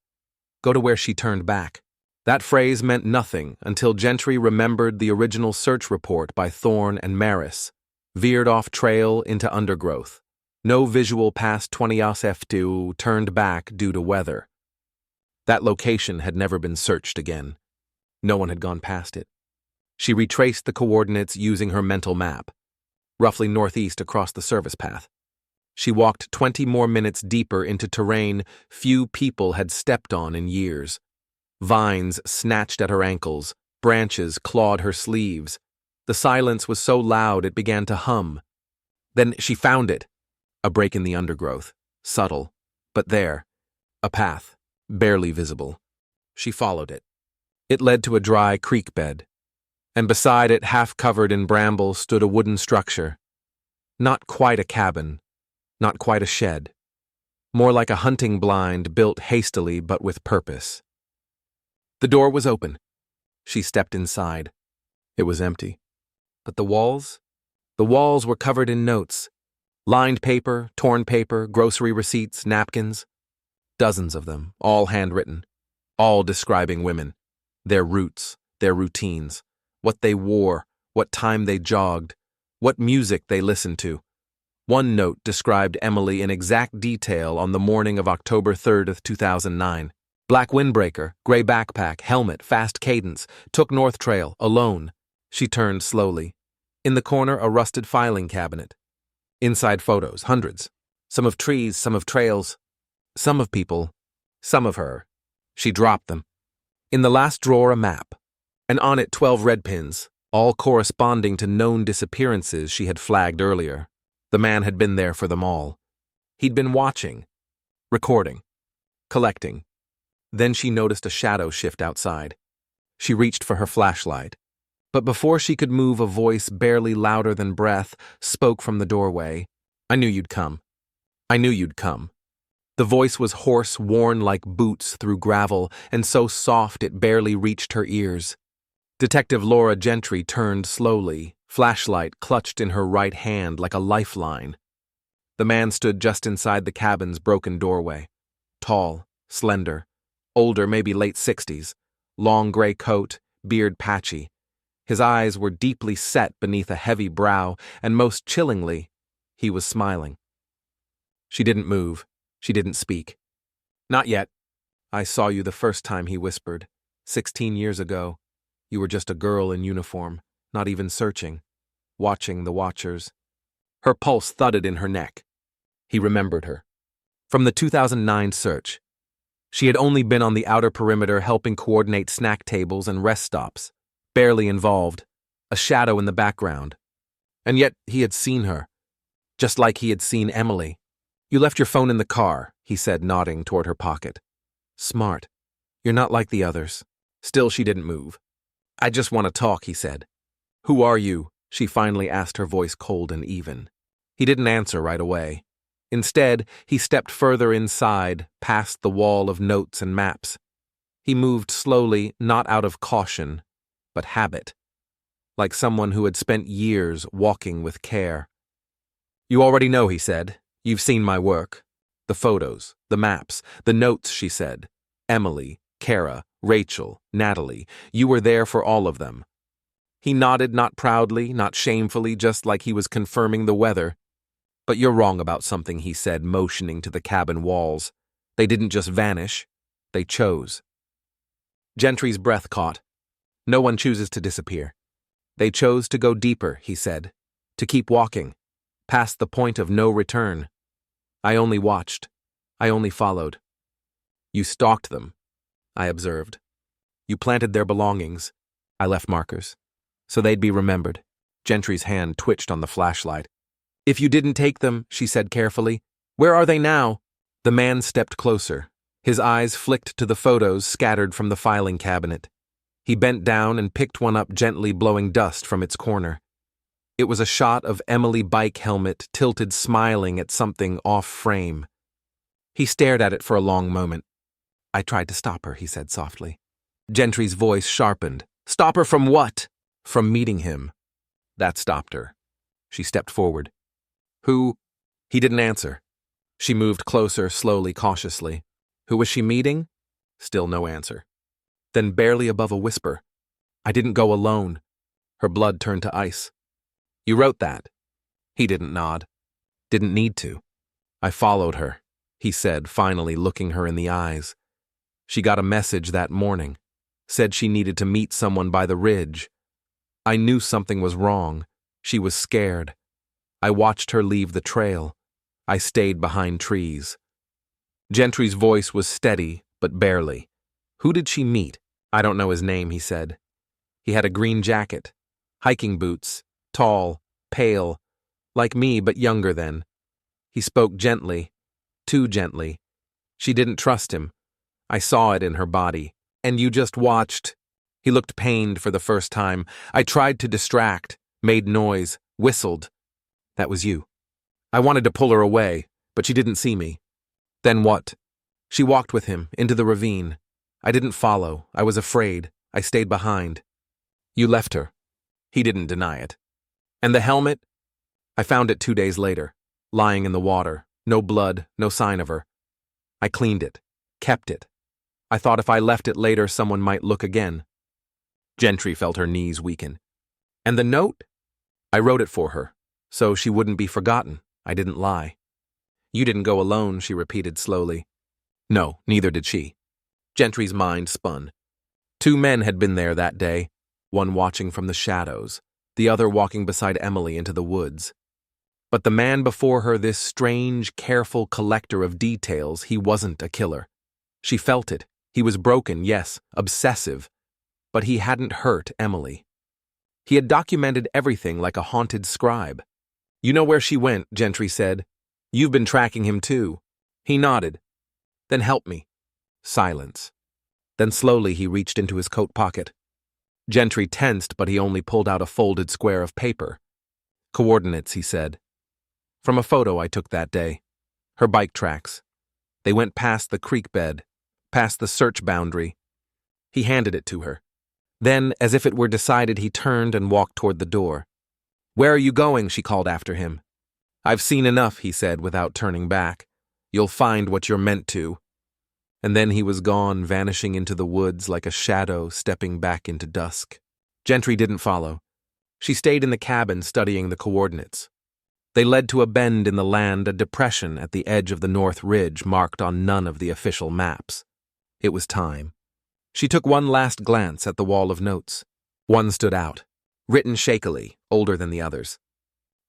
Go to where she turned back. That phrase meant nothing until Gentry remembered the original search report by Thorne and Maris. Veered off trail into undergrowth. No visual past 20 SF2, turned back due to weather. That location had never been searched again. No one had gone past it. She retraced the coordinates using her mental map, roughly northeast across the service path. She walked 20 more minutes deeper into terrain few people had stepped on in years. Vines snatched at her ankles, branches clawed her sleeves. The silence was so loud it began to hum. Then she found it. A break in the undergrowth, subtle, but there. A path, barely visible. She followed it. It led to a dry creek bed, and beside it, half covered in bramble, stood a wooden structure. Not quite a cabin, not quite a shed. More like a hunting blind built hastily but with purpose. The door was open. She stepped inside. It was empty. But the walls? The walls were covered in notes. Lined paper, torn paper, grocery receipts, napkins. Dozens of them, all handwritten. All describing women. Their roots, their routines. What they wore, what time they jogged, what music they listened to. One note described Emily in exact detail on the morning of October 3rd, 2009. Black windbreaker, gray backpack, helmet, fast cadence, took North Trail, alone. She turned slowly. In the corner, a rusted filing cabinet. Inside photos, hundreds. Some of trees, some of trails. Some of people, some of her. She dropped them. In the last drawer, a map. And on it 12 red pins, all corresponding to known disappearances she had flagged earlier. The man had been there for them all. He'd been watching, recording, collecting. Then she noticed a shadow shift outside. She reached for her flashlight. But before she could move, a voice barely louder than breath spoke from the doorway. I knew you'd come. I knew you'd come. The voice was hoarse, worn like boots through gravel, and so soft it barely reached her ears. Detective Laura Gentry turned slowly, flashlight clutched in her right hand like a lifeline. The man stood just inside the cabin's broken doorway. Tall, slender, older, maybe late 60s, long gray coat, beard patchy. His eyes were deeply set beneath a heavy brow, and most chillingly, he was smiling. She didn't move. She didn't speak. Not yet. I saw you the first time, he whispered. 16 years ago. You were just a girl in uniform, not even searching, watching the watchers. Her pulse thudded in her neck. He remembered her. From the 2009 search. She had only been on the outer perimeter helping coordinate snack tables and rest stops, barely involved, a shadow in the background. And yet he had seen her, just like he had seen Emily. You left your phone in the car, he said, nodding toward her pocket. Smart. You're not like the others. Still, she didn't move. I just want to talk, he said. Who are you? She finally asked, her voice cold and even. He didn't answer right away. Instead, he stepped further inside, past the wall of notes and maps. He moved slowly, not out of caution, but habit, like someone who had spent years walking with care. You already know, he said. You've seen my work. The photos, the maps, the notes, she said. Emily, Kara, Rachel, Natalie, you were there for all of them. He nodded, not proudly, not shamefully, just like he was confirming the weather. But you're wrong about something, he said, motioning to the cabin walls. They didn't just vanish. They chose. Gentry's breath caught. No one chooses to disappear. They chose to go deeper, he said, to keep walking, past the point of no return. I only watched. I only followed. You stalked them, I observed. You planted their belongings. I left markers. So they'd be remembered. Gentry's hand twitched on the flashlight. If you didn't take them, she said carefully, where are they now? The man stepped closer. His eyes flicked to the photos scattered from the filing cabinet. He bent down and picked one up, gently blowing dust from its corner. It was a shot of Emily bike helmet tilted smiling at something off frame. He stared at it for a long moment. I tried to stop her, he said softly. Gentry's voice sharpened. Stop her from what? From meeting him. That stopped her. She stepped forward. Who? He didn't answer. She moved closer, slowly, cautiously. Who was she meeting? Still no answer. Then barely above a whisper. I didn't go alone. Her blood turned to ice. You wrote that. He didn't nod. Didn't need to. I followed her, he said, finally looking her in the eyes. She got a message that morning. Said she needed to meet someone by the ridge. I knew something was wrong. She was scared. I watched her leave the trail. I stayed behind trees. Gentry's voice was steady, but barely. Who did she meet? I don't know his name, he said. He had a green jacket, hiking boots, tall, pale, like me but younger then. He spoke gently, too gently. She didn't trust him. I saw it in her body. And you just watched. He looked pained for the first time. I tried to distract, made noise, whistled. That was you. I wanted to pull her away, but she didn't see me. Then what? She walked with him into the ravine. I didn't follow. I was afraid. I stayed behind. You left her. He didn't deny it. And the helmet? I found it 2 days later, lying in the water. No blood, no sign of her. I cleaned it, kept it. I thought if I left it later, someone might look again. Gentry felt her knees weaken. And the note? I wrote it for her, so she wouldn't be forgotten. I didn't lie. You didn't go alone, she repeated slowly. No, neither did she. Gentry's mind spun. 2 men had been there that day, one watching from the shadows, the other walking beside Emily into the woods. But the man before her, this strange, careful collector of details, he wasn't a killer. She felt it. He was broken, yes, obsessive, but he hadn't hurt Emily. He had documented everything like a haunted scribe. You know where she went, Gentry said. You've been tracking him too. He nodded. Then help me. Silence. Then slowly he reached into his coat pocket. Gentry tensed, but he only pulled out a folded square of paper. Coordinates, he said. From a photo I took that day. Her bike tracks. They went past the creek bed, past the search boundary. He handed it to her. Then, as if it were decided, he turned and walked toward the door. "Where are you going?" she called after him. "I've seen enough," he said without turning back. "You'll find what you're meant to." And then he was gone, vanishing into the woods like a shadow stepping back into dusk. Gentry didn't follow. She stayed in the cabin studying the coordinates. They led to a bend in the land, a depression at the edge of the North Ridge marked on none of the official maps. It was time. She took one last glance at the wall of notes. One stood out, written shakily, older than the others.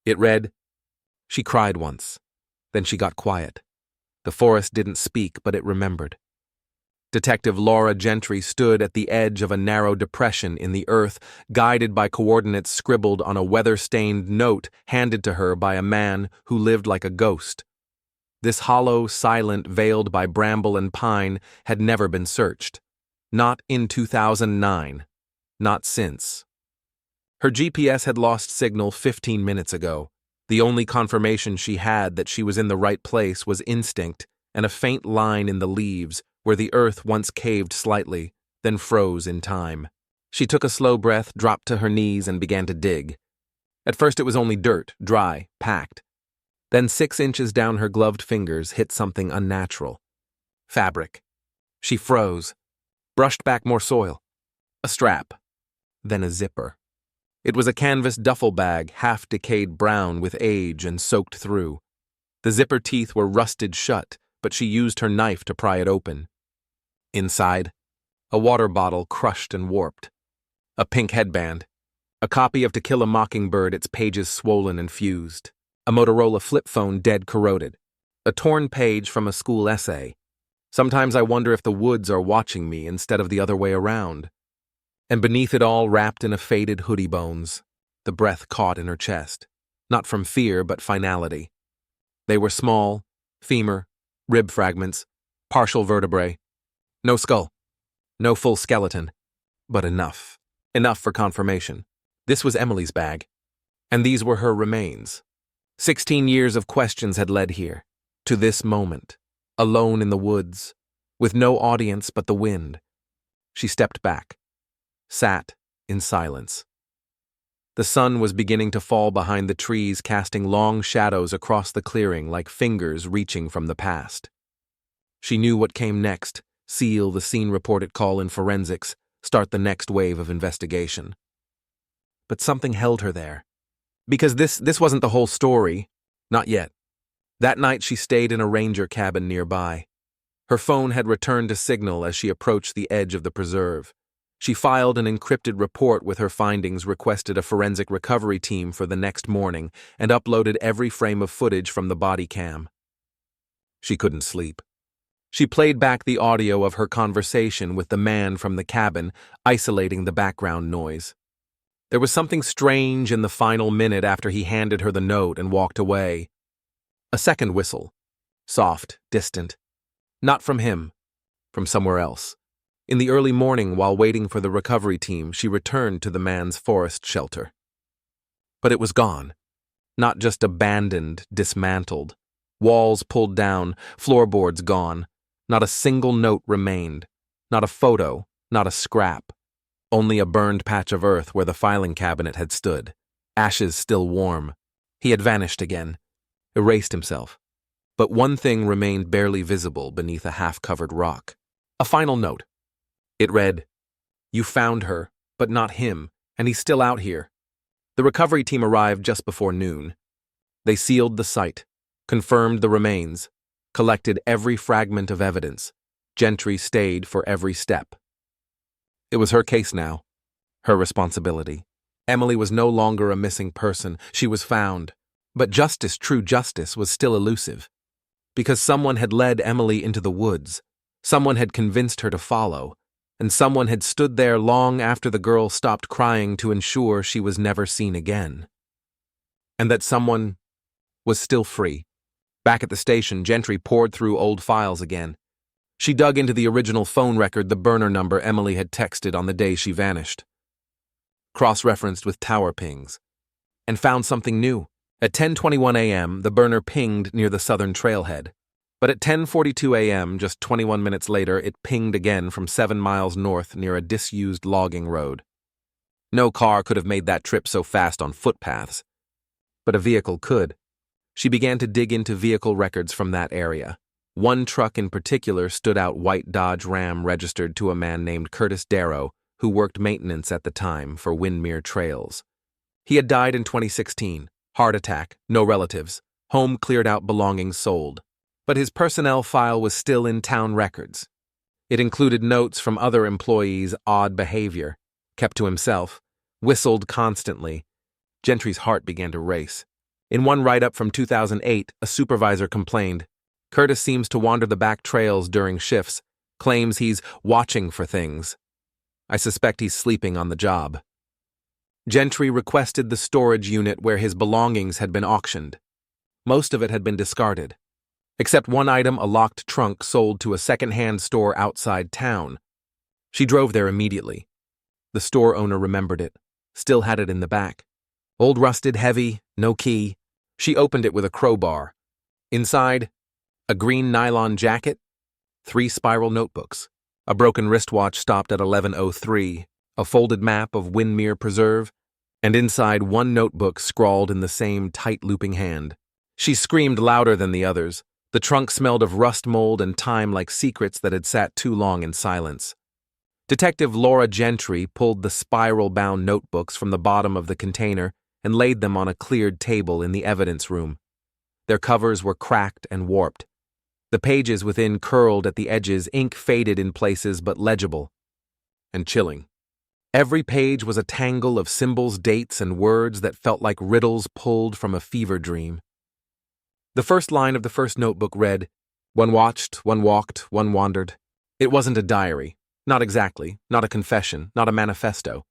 It read, "She cried once. Then she got quiet. The forest didn't speak, but it remembered." Detective Laura Gentry stood at the edge of a narrow depression in the earth, guided by coordinates scribbled on a weather-stained note handed to her by a man who lived like a ghost. This hollow, silent, veiled by bramble and pine, had never been searched. Not in 2009. Not since. Her GPS had lost signal 15 minutes ago. The only confirmation she had that she was in the right place was instinct and a faint line in the leaves where the earth once caved slightly, then froze in time. She took a slow breath, dropped to her knees, and began to dig. At first it was only dirt, dry, packed. Then 6 inches down her gloved fingers hit something unnatural. Fabric. She froze, brushed back more soil. A strap. Then a zipper. It was a canvas duffel bag, half-decayed brown with age and soaked through. The zipper teeth were rusted shut, but she used her knife to pry it open. Inside, a water bottle crushed and warped. A pink headband. A copy of To Kill a Mockingbird, its pages swollen and fused. A Motorola flip phone dead corroded. A torn page from a school essay. Sometimes I wonder if the woods are watching me instead of the other way around. And beneath it all, wrapped in a faded hoodie bones, the breath caught in her chest. Not from fear, but finality. They were small, femur, rib fragments, partial vertebrae. No skull. No full skeleton. But enough. Enough for confirmation. This was Emily's bag. And these were her remains. 16 years of questions had led here. To this moment. Alone in the woods. With no audience but the wind. She stepped back. Sat in silence. The sun was beginning to fall behind the trees, casting long shadows across the clearing like fingers reaching from the past. She knew what came next. Seal the scene report at call in forensics, start the next wave of investigation. But something held her there. Because this wasn't the whole story. Not yet. That night she stayed in a ranger cabin nearby. Her phone had returned a signal as she approached the edge of the preserve. She filed an encrypted report with her findings, requested a forensic recovery team for the next morning, and uploaded every frame of footage from the body cam. She couldn't sleep. She played back the audio of her conversation with the man from the cabin, isolating the background noise. There was something strange in the final minute after he handed her the note and walked away. A second whistle. Soft, distant. Not from him. From somewhere else. In the early morning, while waiting for the recovery team, she returned to the man's forest shelter. But it was gone. Not just abandoned, dismantled. Walls pulled down, floorboards gone. Not a single note remained. Not a photo, not a scrap. Only a burned patch of earth where the filing cabinet had stood. Ashes still warm. He had vanished again. Erased himself. But one thing remained barely visible beneath a half-covered rock. A final note. It read, "You found her, but not him, and he's still out here." The recovery team arrived just before noon. They sealed the site, confirmed the remains, collected every fragment of evidence. Gentry stayed for every step. It was her case now, her responsibility. Emily was no longer a missing person. She was found. But justice, true justice, was still elusive. Because someone had led Emily into the woods. Someone had convinced her to follow. And someone had stood there long after the girl stopped crying to ensure she was never seen again. And that someone was still free. Back at the station, Gentry poured through old files again. She dug into the original phone record, the burner number Emily had texted on the day she vanished. Cross-referenced with tower pings. And found something new. At 10:21 a.m., the burner pinged near the southern trailhead. But at 10:42 a.m., just 21 minutes later, it pinged again from 7 miles north near a disused logging road. No car could have made that trip so fast on footpaths. But a vehicle could. She began to dig into vehicle records from that area. One truck in particular stood out, white Dodge Ram registered to a man named Curtis Darrow, who worked maintenance at the time for Windmere Trails. He had died in 2016. Heart attack, no relatives, home cleared out, belongings sold. But his personnel file was still in town records. It included notes from other employees' odd behavior, kept to himself, whistled constantly. Gentry's heart began to race. In one write-up from 2008, a supervisor complained, "Curtis seems to wander the back trails during shifts, claims he's watching for things. I suspect he's sleeping on the job." Gentry requested the storage unit where his belongings had been auctioned. Most of it had been discarded, except one item, a locked trunk sold to a second-hand store outside town. She drove there immediately. The store owner remembered it, still had it in the back. Old, rusted, heavy, no key. She opened it with a crowbar. Inside, a green nylon jacket, 3 spiral notebooks, a broken wristwatch stopped at 11:03, a folded map of Windmere Preserve, and inside one notebook scrawled in the same tight-looping hand. She screamed louder than the others. The trunk smelled of rust, mold, and time like secrets that had sat too long in silence. Detective Laura Gentry pulled the spiral-bound notebooks from the bottom of the container and laid them on a cleared table in the evidence room. Their covers were cracked and warped. The pages within curled at the edges, ink faded in places but legible and chilling. Every page was a tangle of symbols, dates, and words that felt like riddles pulled from a fever dream. The first line of the first notebook read, "One watched, one walked, one wandered." It wasn't a diary. Not exactly. Not a confession. Not a manifesto.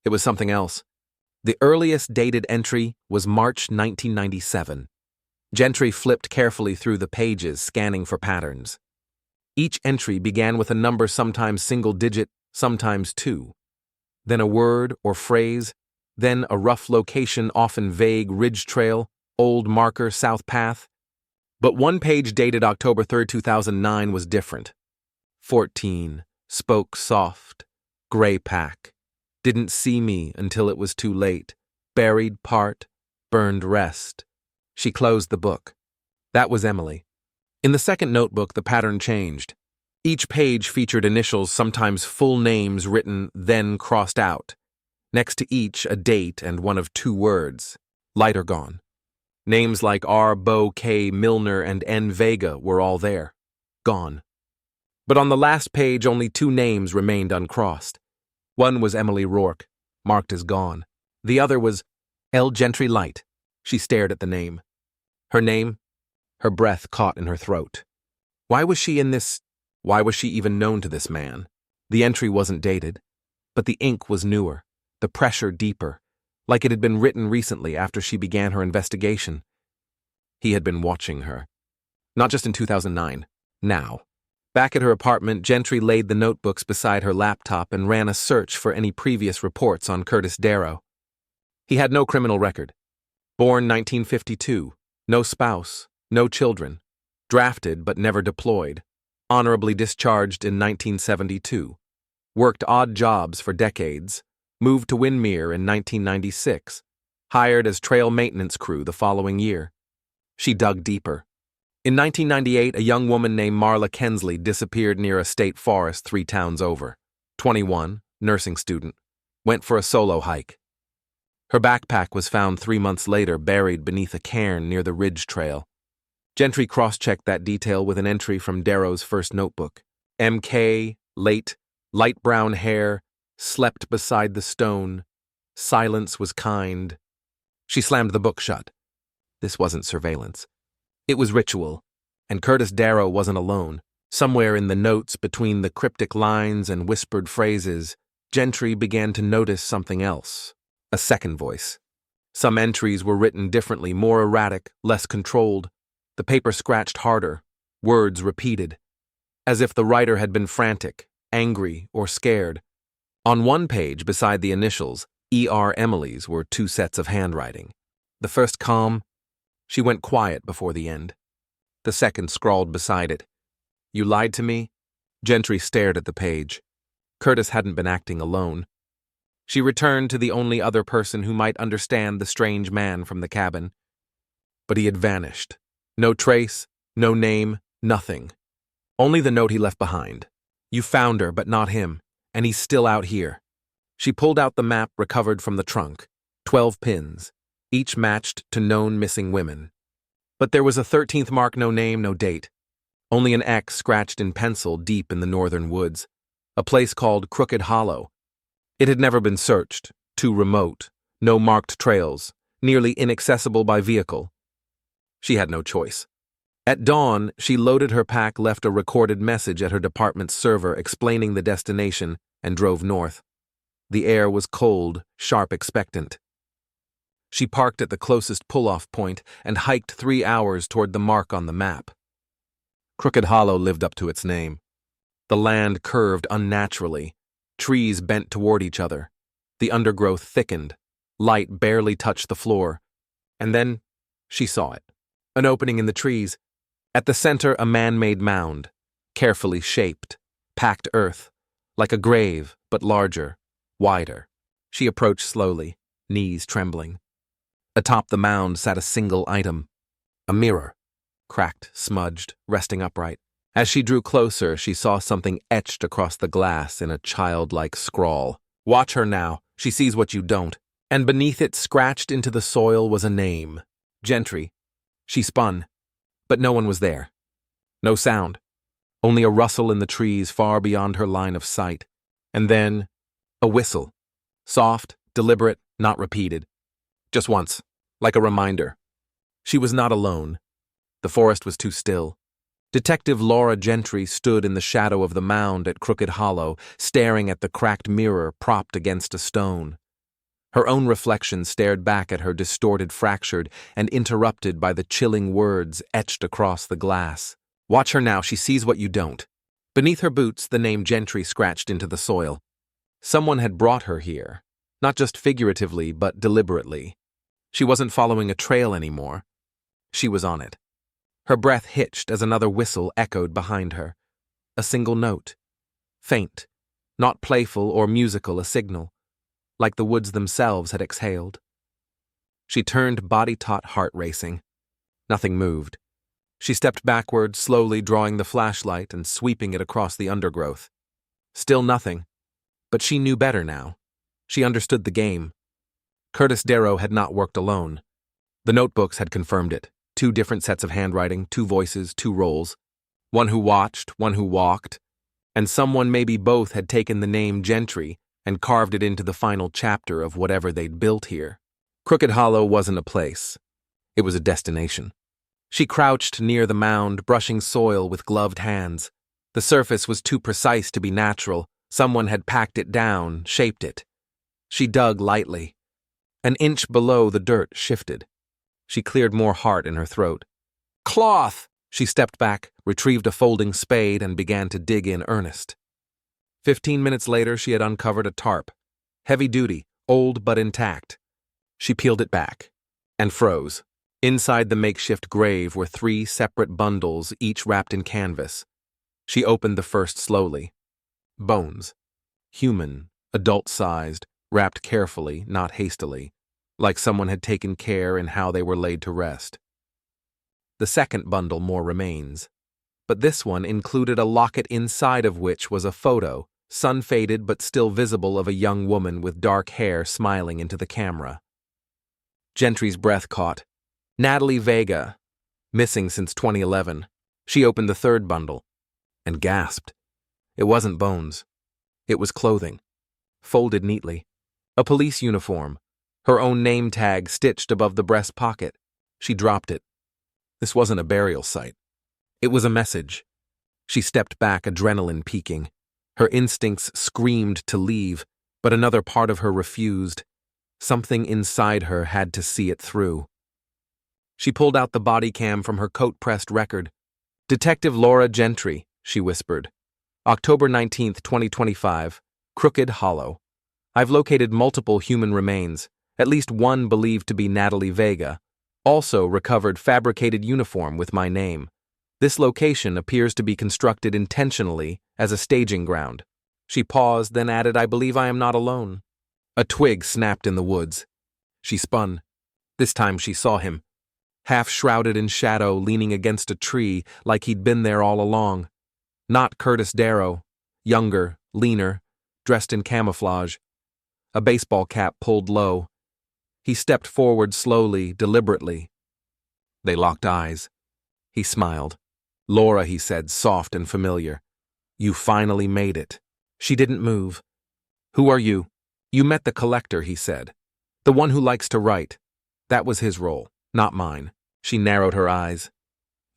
It was something else. The earliest dated entry was March 1997. Gentry flipped carefully through the pages, scanning for patterns. Each entry began with a number, sometimes single-digit, sometimes 2. Then a word or phrase, then a rough location, often vague, ridge trail, old marker, south path. But one page dated October 3, 2009 was different. 14. Spoke soft. Gray pack. Didn't see me until it was too late. Buried part. Burned rest. She closed the book. That was Emily. In the second notebook, the pattern changed. Each page featured initials, sometimes full names written, then crossed out. Next to each, a date and one of 2 words. Light or gone. Names like R. Bo K. Milner and N. Vega were all there. Gone. But on the last page, only 2 names remained uncrossed. One was Emily Rourke, marked as gone. The other was L. Gentry Light. She stared at the name. Her name? Her breath caught in her throat. Why was she in this? Why was she even known to this man? The entry wasn't dated, but the ink was newer, the pressure deeper, like it had been written recently after she began her investigation. He had been watching her. Not just in 2009, now. Back at her apartment, Gentry laid the notebooks beside her laptop and ran a search for any previous reports on Curtis Darrow. He had no criminal record. Born 1952, no spouse, no children. Drafted but never deployed. Honorably discharged in 1972. Worked odd jobs for decades. Moved to Windmere in 1996. Hired as trail maintenance crew the following year. She dug deeper. In 1998, a young woman named Marla Kensley disappeared near a state forest 3 towns over. 21, nursing student. Went for a solo hike. Her backpack was found 3 months later, buried beneath a cairn near the Ridge Trail. Gentry cross-checked that detail with an entry from Darrow's first notebook. M.K., late, light brown hair, slept beside the stone. Silence was kind. She slammed the book shut. This wasn't surveillance. It was ritual, and Curtis Darrow wasn't alone. Somewhere in the notes between the cryptic lines and whispered phrases, Gentry began to notice something else. A second voice. Some entries were written differently, more erratic, less controlled. The paper scratched harder, words repeated, as if the writer had been frantic, angry, or scared. On one page, beside the initials, E.R. Emily's, were 2 sets of handwriting. The first calm. She went quiet before the end. The second scrawled beside it. You lied to me? Gentry stared at the page. Curtis hadn't been acting alone. She returned to the only other person who might understand the strange man from the cabin. But he had vanished. No trace, no name, nothing. Only the note he left behind. You found her, but not him, and he's still out here. She pulled out the map recovered from the trunk. 12 pins, each matched to known missing women. But there was a 13th mark, no name, no date. Only an X scratched in pencil deep in the northern woods. A place called Crooked Hollow. It had never been searched, too remote, no marked trails, nearly inaccessible by vehicle. She had no choice. At dawn, she loaded her pack, left a recorded message at her department's server explaining the destination, and drove north. The air was cold, sharp, expectant. She parked at the closest pull-off point and hiked 3 hours toward the mark on the map. Crooked Hollow lived up to its name. The land curved unnaturally. Trees bent toward each other. The undergrowth thickened. Light barely touched the floor. And then she saw it. An opening in the trees. At the center, a man-made mound, carefully shaped, packed earth, like a grave, but larger, wider. She approached slowly, knees trembling. Atop the mound sat a single item, a mirror, cracked, smudged, resting upright. As she drew closer, she saw something etched across the glass in a childlike scrawl. Watch her now, she sees what you don't. And beneath it, scratched into the soil, was a name. Gentry. She spun. But no one was there. No sound. Only a rustle in the trees far beyond her line of sight. And then, a whistle. Soft, deliberate, not repeated. Just once, like a reminder. She was not alone. The forest was too still. Detective Laura Gentry stood in the shadow of the mound at Crooked Hollow, staring at the cracked mirror propped against a stone. Her own reflection stared back at her, distorted, fractured, and interrupted by the chilling words etched across the glass. Watch her now, she sees what you don't. Beneath her boots, the name Gentry scratched into the soil. Someone had brought her here, not just figuratively, but deliberately. She wasn't following a trail anymore. She was on it. Her breath hitched as another whistle echoed behind her. A single note. Faint, not playful or musical, a signal. Like the woods themselves had exhaled. She turned, body taut, heart racing. Nothing moved. She stepped backward, slowly drawing the flashlight and sweeping it across the undergrowth. Still nothing. But she knew better now. She understood the game. Curtis Darrow had not worked alone. The notebooks had confirmed it. 2 different sets of handwriting, 2 voices, 2 roles. One who watched, one who walked. And someone, maybe both, had taken the name Gentry and carved it into the final chapter of whatever they'd built here. Crooked Hollow wasn't a place. It was a destination. She crouched near the mound, brushing soil with gloved hands. The surface was too precise to be natural. Someone had packed it down, shaped it. She dug lightly. An inch below, the dirt shifted. She cleared more heart in her throat. Cloth! She stepped back, retrieved a folding spade, and began to dig in earnest. 15 minutes later, she had uncovered a tarp. Heavy duty, old but intact. She peeled it back and froze. Inside the makeshift grave were 3 separate bundles, each wrapped in canvas. She opened the first slowly. Bones. Human, adult-sized, wrapped carefully, not hastily, like someone had taken care in how they were laid to rest. The second bundle, more remains. But this one included a locket inside of which was a photo, sun-faded but still visible, of a young woman with dark hair smiling into the camera. Gentry's breath caught. Natalie Vega, missing since 2011. She opened the third bundle and gasped. It wasn't bones. It was clothing, folded neatly. A police uniform, her own name tag stitched above the breast pocket. She dropped it. This wasn't a burial site. It was a message. She stepped back, adrenaline peaking. Her instincts screamed to leave, but another part of her refused. Something inside her had to see it through. She pulled out the body cam from her coat-pressed record. Detective Laura Gentry, she whispered. October 19th, 2025, Crooked Hollow. I've located multiple human remains, At least one believed to be Natalie Vega. Also recovered fabricated uniform with my name. This location appears to be constructed intentionally as a staging ground. She paused, then added, I believe I am not alone. A twig snapped in the woods. She spun. This time she saw him, half shrouded in shadow, leaning against a tree like he'd been there all along. Not Curtis Darrow, younger, leaner, dressed in camouflage. A baseball cap pulled low. He stepped forward slowly, deliberately. They locked eyes. He smiled. Laura, he said, soft and familiar. You finally made it. She didn't move. Who are you? You met the collector, he said. The one who likes to write. That was his role, not mine. She narrowed her eyes.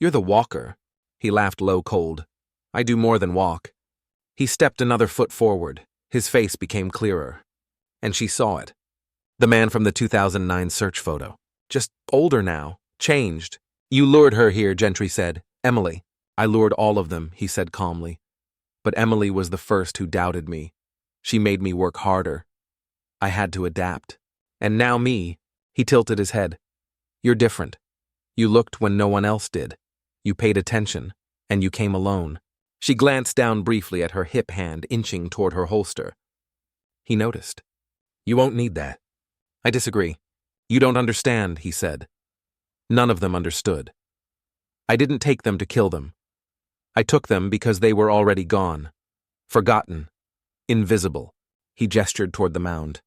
You're the walker. He laughed low cold. I do more than walk. He stepped another foot forward. His face became clearer. And she saw it. The man from the 2009 search photo. Just older now. Changed. You lured her here, Gentry said. Emily. I lured all of them, he said calmly. But Emily was the first who doubted me. She made me work harder. I had to adapt. And now me. He tilted his head. You're different. You looked when no one else did. You paid attention. And you came alone. She glanced down briefly at her hip hand inching toward her holster. He noticed. You won't need that. I disagree. You don't understand, he said. None of them understood. I didn't take them to kill them. I took them because they were already gone. Forgotten. Invisible. He gestured toward the mound.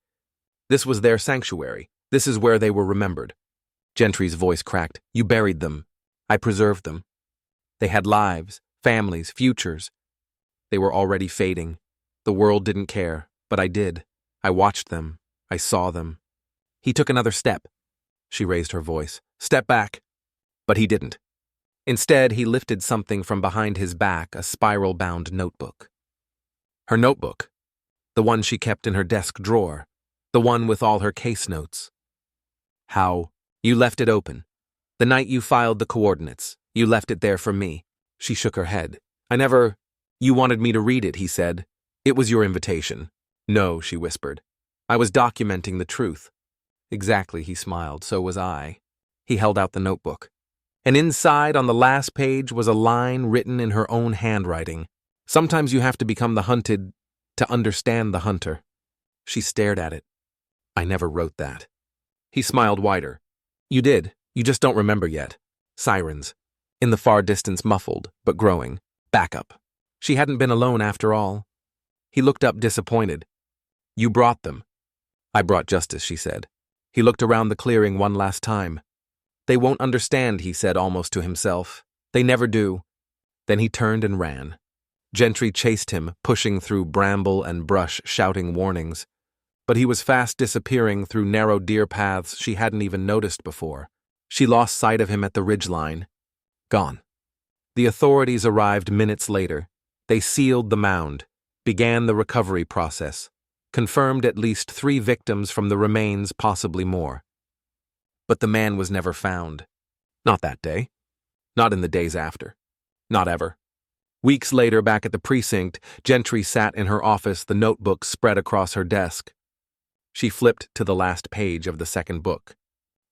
This was their sanctuary. This is where they were remembered. Gentry's voice cracked. You buried them. I preserved them. They had lives, families, futures. They were already fading. The world didn't care, but I did. I watched them. I saw them. He took another step. She raised her voice. Step back. But he didn't. Instead, he lifted something from behind his back, a spiral-bound notebook. Her notebook. The one she kept in her desk drawer. The one with all her case notes. How? You left it open. The night you filed the coordinates. You left it there for me. She shook her head. I never... You wanted me to read it, he said. It was your invitation. No, she whispered. I was documenting the truth. Exactly, he smiled. So was I. He held out the notebook. And inside, on the last page, was a line written in her own handwriting. Sometimes you have to become the hunted to understand the hunter. She stared at it. I never wrote that. He smiled wider. You did. You just don't remember yet. Sirens. In the far distance, muffled, but growing. Backup. She hadn't been alone after all. He looked up disappointed. You brought them. I brought justice, she said. He looked around the clearing one last time. They won't understand, he said almost to himself. They never do. Then he turned and ran. Gentry chased him, pushing through bramble and brush, shouting warnings. But he was fast disappearing through narrow deer paths she hadn't even noticed before. She lost sight of him at the ridgeline. Gone. The authorities arrived minutes later. They sealed the mound, began the recovery process, confirmed at least 3 victims from the remains, possibly more. But the man was never found. Not that day. Not in the days after. Not ever. Weeks later, back at the precinct, Gentry sat in her office, the notebook spread across her desk. She flipped to the last page of the second book.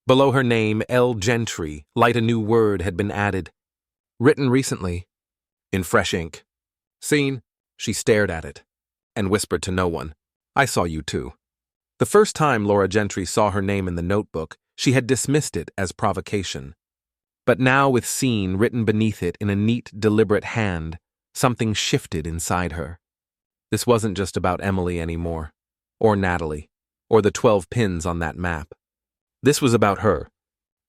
Below her name, L. Gentry, light a new word had been added. Written recently. In fresh ink. Seen? She stared at it. And whispered to no one. I saw you too. The first time Laura Gentry saw her name in the notebook, she had dismissed it as provocation. But now, with seen written beneath it in a neat, deliberate hand, something shifted inside her. This wasn't just about Emily anymore, or Natalie, or the 12 pins on that map. This was about her.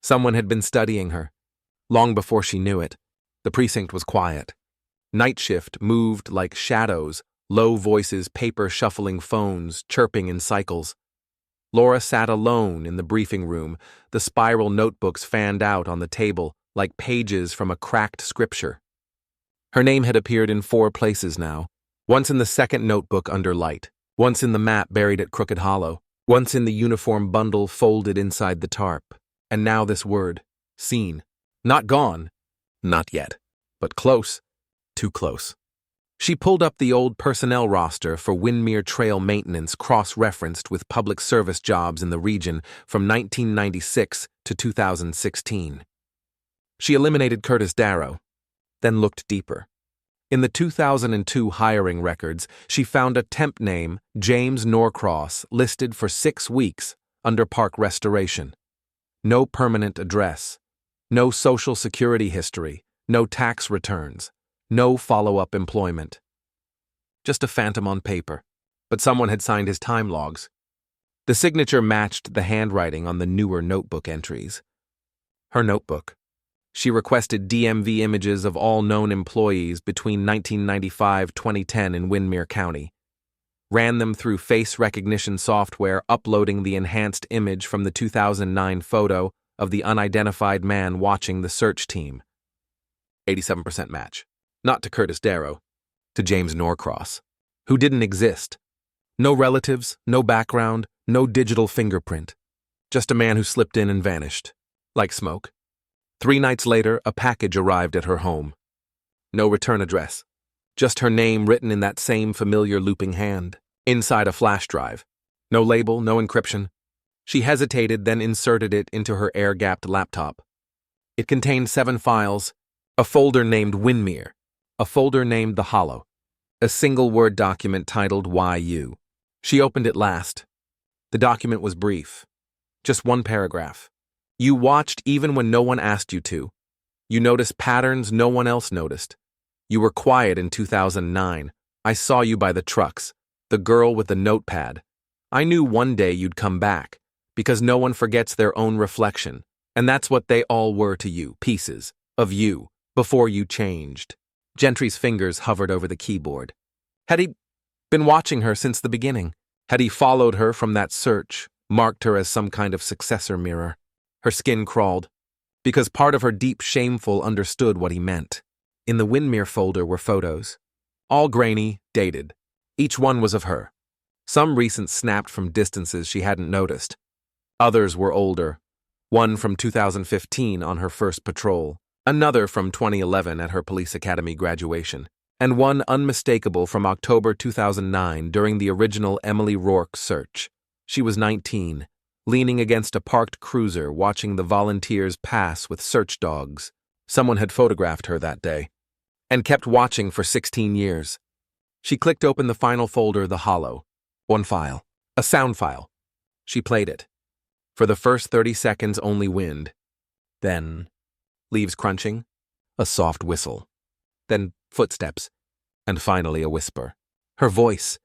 Someone had been studying her. Long before she knew it, the precinct was quiet. Night shift moved like shadows, low voices, paper shuffling phones, chirping in cycles. Laura sat alone in the briefing room, the spiral notebooks fanned out on the table like pages from a cracked scripture. Her name had appeared in 4 places now, once in the second notebook under light, once in the map buried at Crooked Hollow, once in the uniform bundle folded inside the tarp, and now this word, seen. Not gone, not yet, but close, too close. She pulled up the old personnel roster for Windmere Trail maintenance cross-referenced with public service jobs in the region from 1996 to 2016. She eliminated Curtis Darrow, then looked deeper. In the 2002 hiring records, she found a temp name, James Norcross, listed for 6 weeks under park restoration. No permanent address, no social security history, no tax returns, no follow-up employment. Just a phantom on paper, but someone had signed his time logs. The signature matched the handwriting on the newer notebook entries. Her notebook. She requested DMV images of all known employees between 1995-2010 in Windmere County. Ran them through face recognition software, uploading the enhanced image from the 2009 photo of the unidentified man watching the search team. 87% match. Not to Curtis Darrow, to James Norcross, who didn't exist. No relatives, no background, no digital fingerprint. Just a man who slipped in and vanished, like smoke. 3 nights later, a package arrived at her home. No return address. Just her name written in that same familiar looping hand, inside a flash drive. No label, no encryption. She hesitated, then inserted it into her air-gapped laptop. It contained 7 files, a folder named Windmere, a folder named The Hollow, a single Word document titled YU. She opened it last. The document was brief. Just 1 paragraph. You watched even when no one asked you to. You noticed patterns no one else noticed. You were quiet in 2009. I saw you by the trucks, the girl with the notepad. I knew one day you'd come back, because no one forgets their own reflection, and that's what they all were to you, pieces of you, before you changed. Gentry's fingers hovered over the keyboard. Had he been watching her since the beginning? Had he followed her from that search, marked her as some kind of successor mirror? Her skin crawled, because part of her deep shameful understood what he meant. In the Windmere folder were photos, all grainy, dated. Each one was of her. Some recent snapped from distances she hadn't noticed. Others were older, one from 2015 on her first patrol, another from 2011 at her police academy graduation, and one unmistakable from October 2009 during the original Emily Rourke search. She was 19, leaning against a parked cruiser watching the volunteers pass with search dogs. Someone had photographed her that day, and kept watching for 16 years. She clicked open the final folder, The Hollow. 1 file, a sound file. She played it. For the first 30 seconds, only wind. Then, leaves crunching, a soft whistle. Then footsteps, and finally a whisper. Her voice.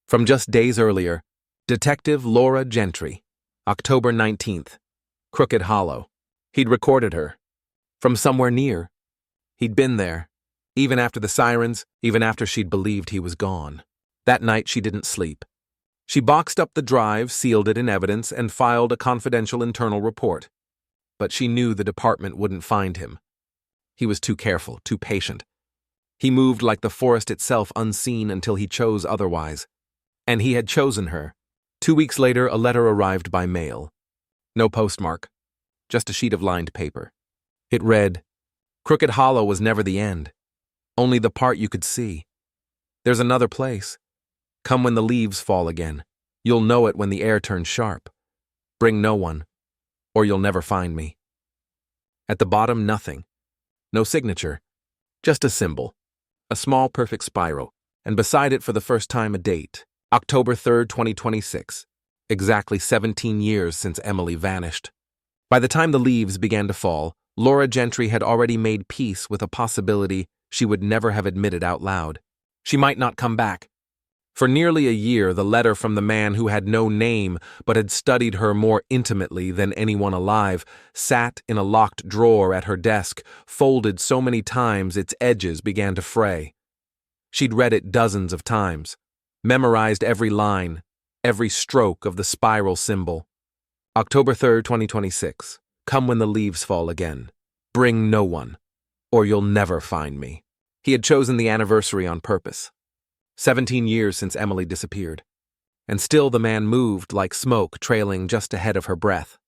From just days earlier, Detective Laura Gentry, October 19th, Crooked Hollow. He'd recorded her. From somewhere near. He'd been there, even after the sirens, even after she'd believed he was gone. That night she didn't sleep. She boxed up the drive, sealed it in evidence, and filed a confidential internal report. But she knew the department wouldn't find him. He was too careful, too patient. He moved like the forest itself, unseen until he chose otherwise. And he had chosen her. 2 weeks later, a letter arrived by mail. No postmark, just a sheet of lined paper. It read, Crooked Hollow was never the end, only the part you could see. There's another place. Come when the leaves fall again. You'll know it when the air turns sharp. Bring no one, or you'll never find me. At the bottom, nothing. No signature, just a symbol, a small perfect spiral, and beside it for the first time a date, October 3rd, 2026, exactly 17 years since Emily vanished. By the time the leaves began to fall, Laura Gentry had already made peace with a possibility she would never have admitted out loud. She might not come back. For nearly a year, the letter from the man who had no name but had studied her more intimately than anyone alive sat in a locked drawer at her desk, folded so many times its edges began to fray. She'd read it dozens of times, memorized every line, every stroke of the spiral symbol. October 3rd, 2026. Come when the leaves fall again. Bring no one, or you'll never find me. He had chosen the anniversary on purpose. 17 years since Emily disappeared. And still the man moved like smoke trailing just ahead of her breath.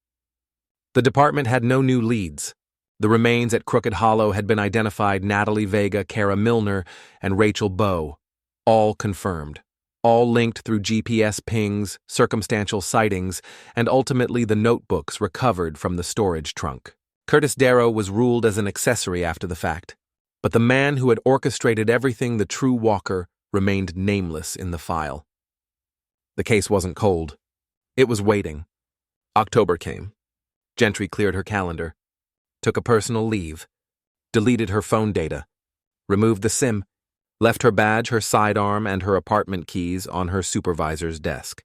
The department had no new leads. The remains at Crooked Hollow had been identified: Natalie Vega, Kara Milner, and Rachel Bowe. All confirmed. All linked through GPS pings, circumstantial sightings, and ultimately the notebooks recovered from the storage trunk. Curtis Darrow was ruled as an accessory after the fact, but the man who had orchestrated everything, the true Walker, remained nameless in the file. The case wasn't cold. It was waiting. October came. Gentry cleared her calendar, took a personal leave, deleted her phone data, removed the SIM, left her badge, her sidearm, and her apartment keys on her supervisor's desk.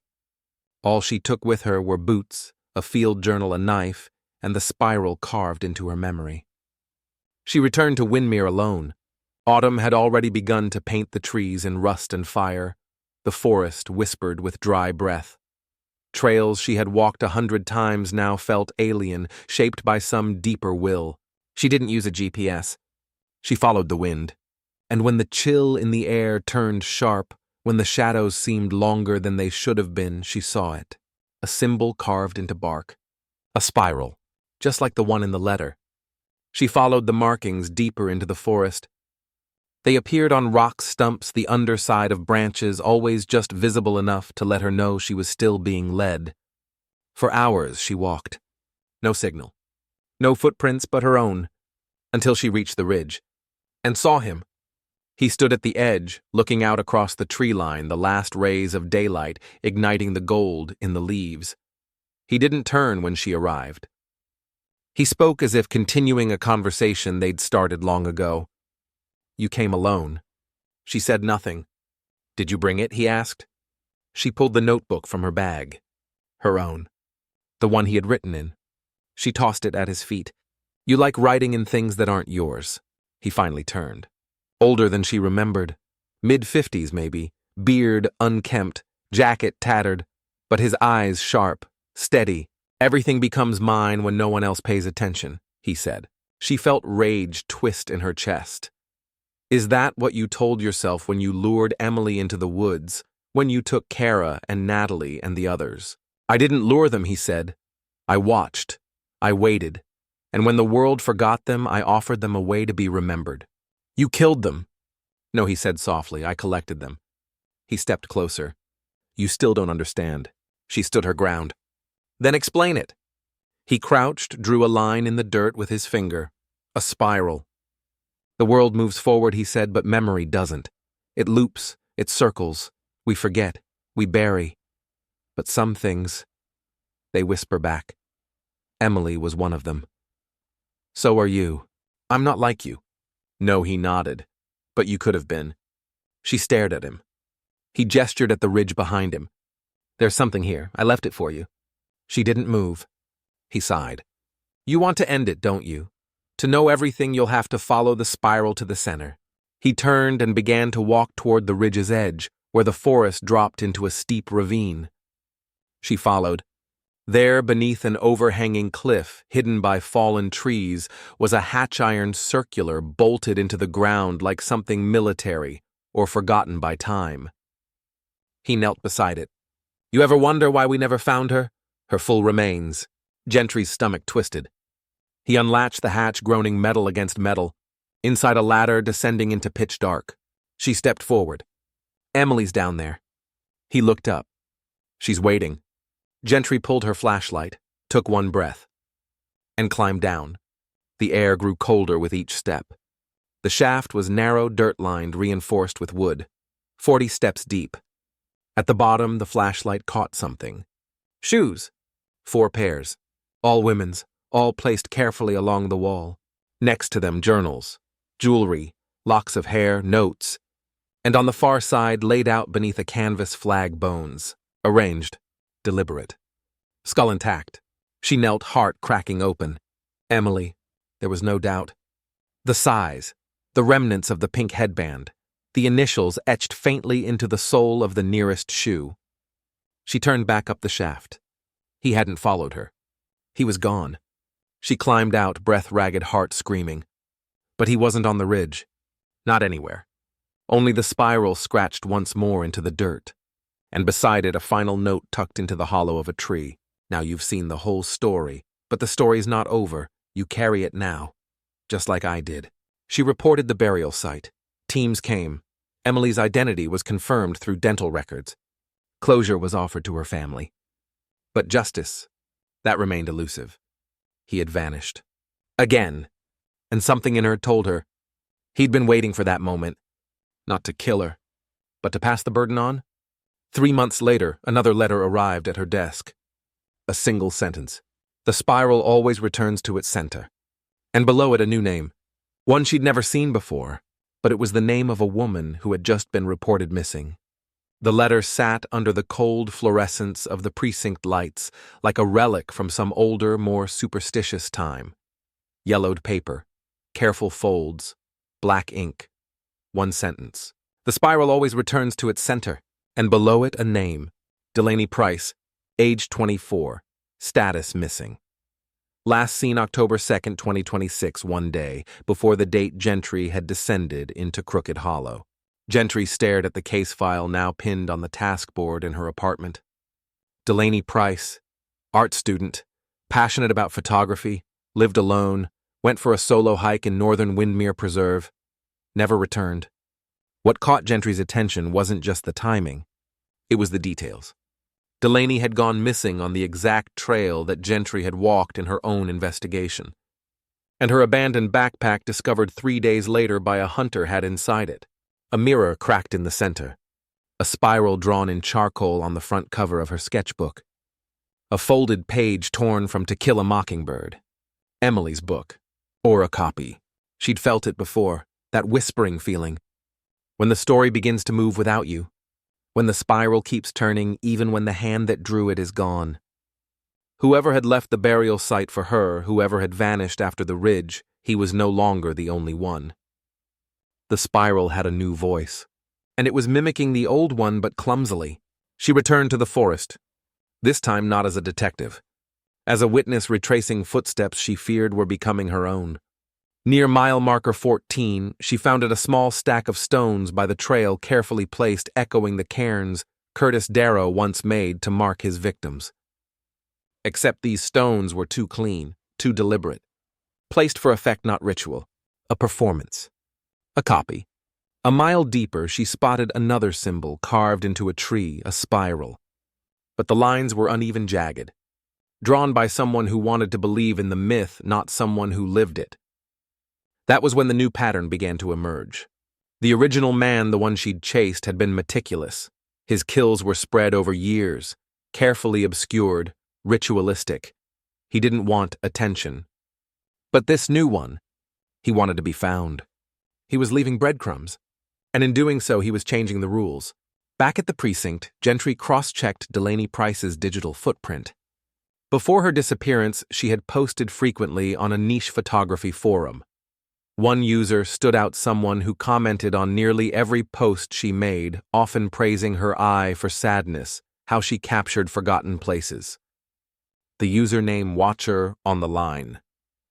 All she took with her were boots, a field journal, a knife, and the spiral carved into her memory. She returned to Windermere alone. Autumn had already begun to paint the trees in rust and fire. The forest whispered with dry breath. Trails she had walked 100 times now felt alien, shaped by some deeper will. She didn't use a GPS. She followed the wind. And when the chill in the air turned sharp, when the shadows seemed longer than they should have been, she saw it. A symbol carved into bark. A spiral, just like the one in the letter. She followed the markings deeper into the forest. They appeared on rock stumps, the underside of branches, always just visible enough to let her know she was still being led. For hours she walked. No signal. No footprints but her own, until she reached the ridge. And saw him. He stood at the edge, looking out across the tree line, the last rays of daylight igniting the gold in the leaves. He didn't turn when she arrived. He spoke as if continuing a conversation they'd started long ago. "You came alone." She said nothing. "Did you bring it?" he asked. She pulled the notebook from her bag. Her own. The one he had written in. She tossed it at his feet. "You like writing in things that aren't yours." He finally turned. Older than she remembered. Mid-50s maybe, beard unkempt, jacket tattered, but his eyes sharp, steady. "Everything becomes mine when no one else pays attention," he said. She felt rage twist in her chest. "Is that what you told yourself when you lured Emily into the woods, when you took Kara and Natalie and the others?" "I didn't lure them," he said. "I watched. I waited. And when the world forgot them, I offered them a way to be remembered." "You killed them." "No," he said softly. "I collected them." He stepped closer. "You still don't understand." She stood her ground. "Then explain it." He crouched, drew a line in the dirt with his finger. A spiral. "The world moves forward," he said, "but memory doesn't. It loops, it circles. We forget, we bury. But some things, they whisper back. Emily was one of them. So are you. I'm not like you." "No," he nodded. "But you could have been." She stared at him. He gestured at the ridge behind him. "There's something here. I left it for you." She didn't move. He sighed. "You want to end it, don't you? To know everything, you'll have to follow the spiral to the center." He turned and began to walk toward the ridge's edge, where the forest dropped into a steep ravine. She followed. There, beneath an overhanging cliff, hidden by fallen trees, was a hatch-iron circular bolted into the ground like something military or forgotten by time. He knelt beside it. "You ever wonder why we never found her? Her full remains." Gentry's stomach twisted. He unlatched the hatch, groaning metal against metal, inside a ladder descending into pitch dark. She stepped forward. "Emily's down there." He looked up. "She's waiting." Gentry pulled her flashlight, took one breath, and climbed down. The air grew colder with each step. The shaft was narrow, dirt-lined, reinforced with wood, 40 steps deep. At the bottom, the flashlight caught something. Shoes. 4 pairs. All women's, all placed carefully along the wall. Next to them, journals, jewelry, locks of hair, notes, and on the far side, laid out beneath a canvas flag, bones, arranged. Deliberate. Skull intact. She knelt, heart cracking open. Emily. There was no doubt. The size, the remnants of the pink headband, the initials etched faintly into the sole of the nearest shoe. She turned back up the shaft. He hadn't followed her. He was gone. She climbed out, breath-ragged, heart screaming. But he wasn't on the ridge. Not anywhere. Only the spiral scratched once more into the dirt. And beside it a final note tucked into the hollow of a tree. "Now you've seen the whole story, but the story's not over. You carry it now. just like I did. She reported the burial site. Teams came. Emily's identity was confirmed through dental records. Closure was offered to her family. But justice, that remained elusive. He had vanished. Again. And something in her told her he'd been waiting for that moment, not to kill her, but to pass the burden on. 3 months later, another letter arrived at her desk. A single sentence. The spiral always returns to its center. And below it a new name. One she'd never seen before, but it was the name of a woman who had just been reported missing. The letter sat under the cold fluorescence of the precinct lights, like a relic from some older, more superstitious time. Yellowed paper, careful folds, black ink. One sentence. The spiral always returns to its center, and below it a name. Delaney Price, age 24, status missing. Last seen October 2nd, 2026, one day, before the date Gentry had descended into Crooked Hollow. Gentry stared at the case file now pinned on the task board in her apartment. Delaney Price, art student, passionate about photography, lived alone, went for a solo hike in northern Windmere Preserve, never returned. What caught Gentry's attention wasn't just the timing, it was the details. Delaney had gone missing on the exact trail that Gentry had walked in her own investigation. And her abandoned backpack discovered 3 days later by a hunter had inside it. A mirror cracked in the center. A spiral drawn in charcoal on the front cover of her sketchbook. A folded page torn from To Kill a Mockingbird. Emily's book. Or a copy. She'd felt it before, that whispering feeling. When the story begins to move without you. When the spiral keeps turning even when the hand that drew it is gone. Whoever had left the burial site for her, whoever had vanished after the ridge, he was no longer the only one. The spiral had a new voice, and it was mimicking the old one but clumsily. She returned to the forest, this time not as a detective. As a witness retracing footsteps she feared were becoming her own. Near mile marker 14, she found a small stack of stones by the trail carefully placed echoing the cairns Curtis Darrow once made to mark his victims. Except these stones were too clean, too deliberate. Placed for effect, not ritual. A performance. A copy. A mile deeper, she spotted another symbol carved into a tree, a spiral. But the lines were uneven, jagged. Drawn by someone who wanted to believe in the myth, not someone who lived it. That was when the new pattern began to emerge. The original man, the one she'd chased, had been meticulous. His kills were spread over years, carefully obscured, ritualistic. He didn't want attention. But this new one, he wanted to be found. He was leaving breadcrumbs, and in doing so he was changing the rules. Back at the precinct, Gentry cross-checked Delaney Price's digital footprint. Before her disappearance, she had posted frequently on a niche photography forum. One user stood out, someone who commented on nearly every post she made, often praising her eye for sadness, how she captured forgotten places. The username Watcher on the line.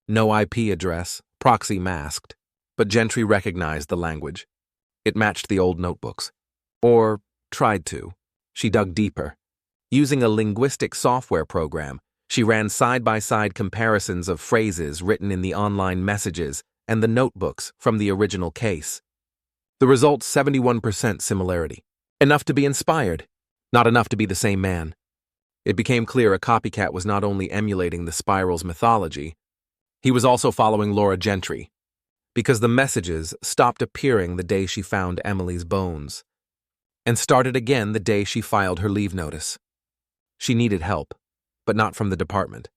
No IP address, proxy masked, but Gentry recognized the language. It matched the old notebooks. Or tried to. She dug deeper. Using a linguistic software program, she ran side-by-side comparisons of phrases written in the online messages and the notebooks from the original case. The result, 71% similarity. Enough to be inspired, not enough to be the same man. It became clear a copycat was not only emulating the spiral's mythology, he was also following Laura Gentry, because the messages stopped appearing the day she found Emily's bones, and started again the day she filed her leave notice. She needed help, but not from the department.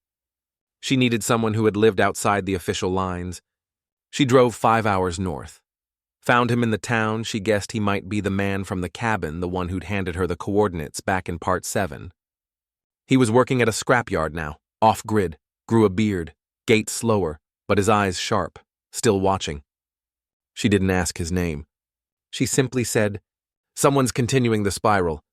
She needed someone who had lived outside the official lines. She drove 5 hours north. Found him in the town. She guessed he might be the man from the cabin, the one who'd handed her the coordinates back in Part 7. He was working at a scrapyard now, off-grid, grew a beard, gait slower, but his eyes sharp, still watching. She didn't ask his name. She simply said, "Someone's continuing the spiral."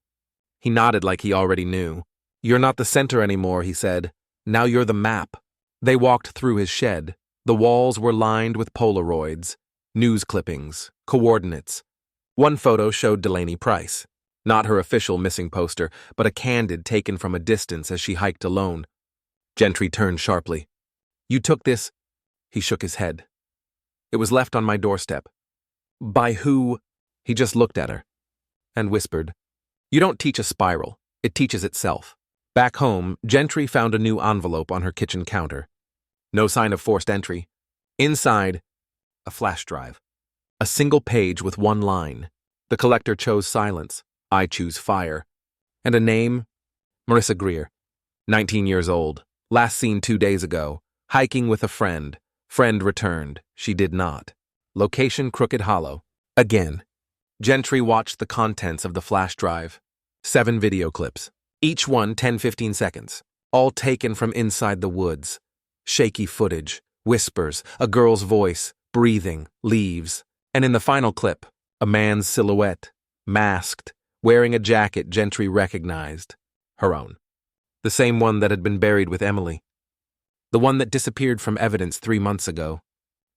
He nodded like he already knew. "You're not the center anymore," he said. "Now you're the map." They walked through his shed. The walls were lined with Polaroids, news clippings, coordinates. One photo showed Delaney Price. Not her official missing poster, but a candid taken from a distance as she hiked alone. Gentry turned sharply. "You took this?" He shook his head. It was left on my doorstep. By who? He just looked at her and whispered, "You don't teach a spiral. It teaches itself." Back home, Gentry found a new envelope on her kitchen counter. No sign of forced entry. Inside, a flash drive. A single page with one line. The collector chose silence. I choose fire. And a name? Marissa Greer. 19 years old. Last seen 2 days ago. Hiking with a friend. Friend returned. She did not. Location Crooked Hollow. Again. Gentry watched the contents of the flash drive. 7 video clips. Each one 10-15 seconds. All taken from inside the woods. Shaky footage. Whispers. A girl's voice. Breathing. Leaves. And in the final clip, a man's silhouette. Masked. Wearing a jacket Gentry recognized. Her own. The same one that had been buried with Emily. The one that disappeared from evidence 3 months ago.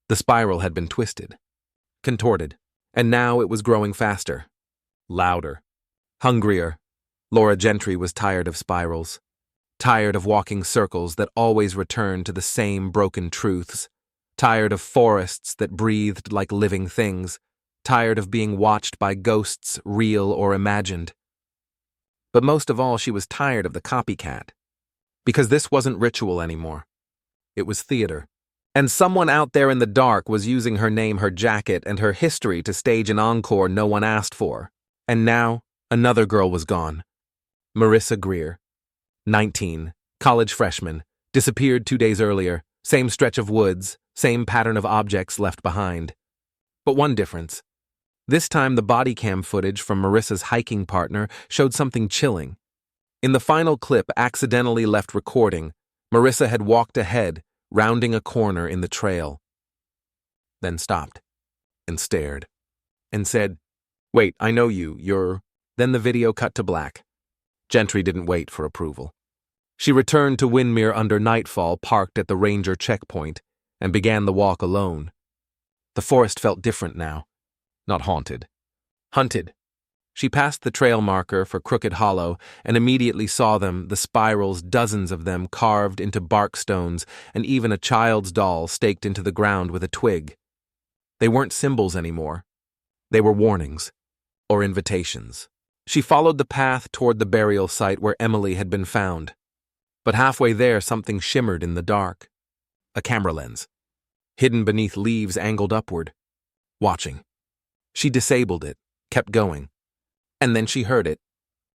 The spiral had been twisted. Contorted. And now it was growing faster. Louder. Hungrier. Laura Gentry was tired of spirals. Tired of walking circles that always returned to the same broken truths. Tired of forests that breathed like living things. Tired of being watched by ghosts, real or imagined. But most of all, she was tired of the copycat. Because this wasn't ritual anymore. It was theater. And someone out there in the dark was using her name, her jacket, and her history to stage an encore no one asked for. And now, another girl was gone. Marissa Greer. 19, college freshman, disappeared 2 days earlier, same stretch of woods, same pattern of objects left behind. But one difference. This time the body cam footage from Marissa's hiking partner showed something chilling. In the final clip accidentally left recording, Marissa had walked ahead, rounding a corner in the trail. Then stopped, and stared, and said, "Wait, I know you, you're..." Then the video cut to black. Gentry didn't wait for approval. She returned to Windmere under nightfall, parked at the ranger checkpoint, and began the walk alone. The forest felt different now. Not haunted. Hunted. She passed the trail marker for Crooked Hollow and immediately saw them, the spirals, dozens of them carved into bark stones, and even a child's doll staked into the ground with a twig. They weren't symbols anymore. They were warnings. Or invitations. She followed the path toward the burial site where Emily had been found. But halfway there, something shimmered in the dark. A camera lens. Hidden beneath leaves angled upward. Watching. She disabled it, kept going. And then she heard it.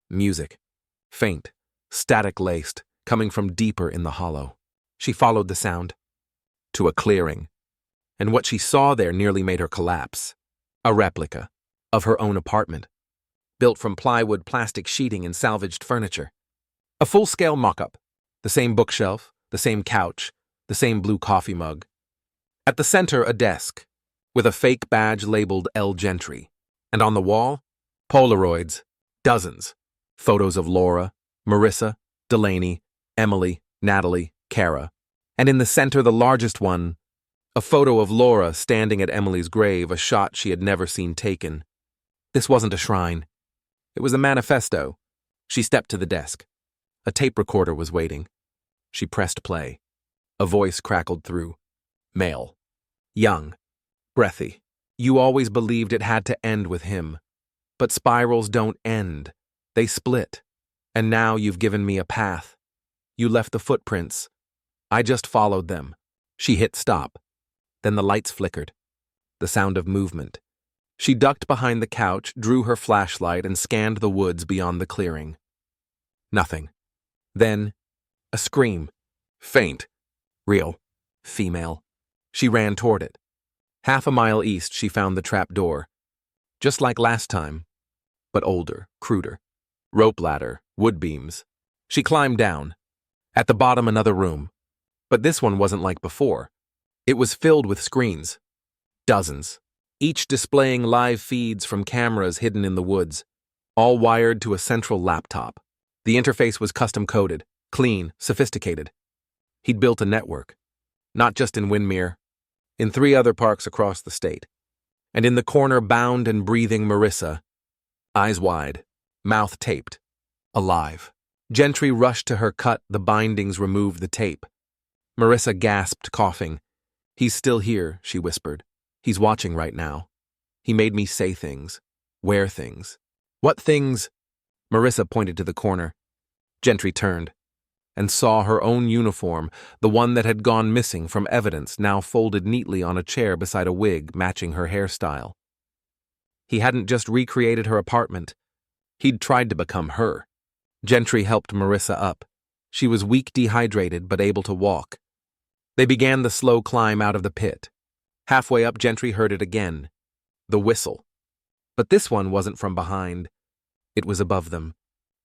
Music. Faint, static-laced, coming from deeper in the hollow. She followed the sound. To a clearing. And what she saw there nearly made her collapse. A replica. Of her own apartment. Built from plywood, plastic sheeting, and salvaged furniture. A full-scale mock-up. The same bookshelf, the same couch, the same blue coffee mug. At the center, a desk, with a fake badge labeled L. Gentry. And on the wall, Polaroids, dozens. Photos of Laura, Marissa, Delaney, Emily, Natalie, Kara. And in the center, the largest one, a photo of Laura standing at Emily's grave, a shot she had never seen taken. This wasn't a shrine. It was a manifesto. She stepped to the desk. A tape recorder was waiting. She pressed play. A voice crackled through. Male. Young. Breathy. You always believed it had to end with him. But spirals don't end. They split. And now you've given me a path. You left the footprints. I just followed them. She hit stop. Then the lights flickered. The sound of movement. She ducked behind the couch, drew her flashlight, and scanned the woods beyond the clearing. Nothing. Then, a scream. Faint. Real. Female. She ran toward it. Half a mile east, she found the trap door. Just like last time, but older, cruder. Rope ladder, wood beams. She climbed down. At the bottom, another room. But this one wasn't like before. It was filled with screens. Dozens. Each displaying live feeds from cameras hidden in the woods, all wired to a central laptop. The interface was custom-coded, clean, sophisticated. He'd built a network, not just in Windmere, in 3 other parks across the state. And in the corner, bound and breathing Marissa, eyes wide, mouth taped, alive. Gentry rushed to her, cut the bindings, removed the tape. Marissa gasped, coughing. "He's still here," she whispered. He's watching right now. He made me say things, wear things. What things? Marissa pointed to the corner. Gentry turned and saw her own uniform, the one that had gone missing from evidence, now folded neatly on a chair beside a wig matching her hairstyle. He hadn't just recreated her apartment. He'd tried to become her. Gentry helped Marissa up. She was weak, dehydrated, but able to walk. They began the slow climb out of the pit. Halfway up, Gentry heard it again. The whistle. But this one wasn't from behind. It was above them.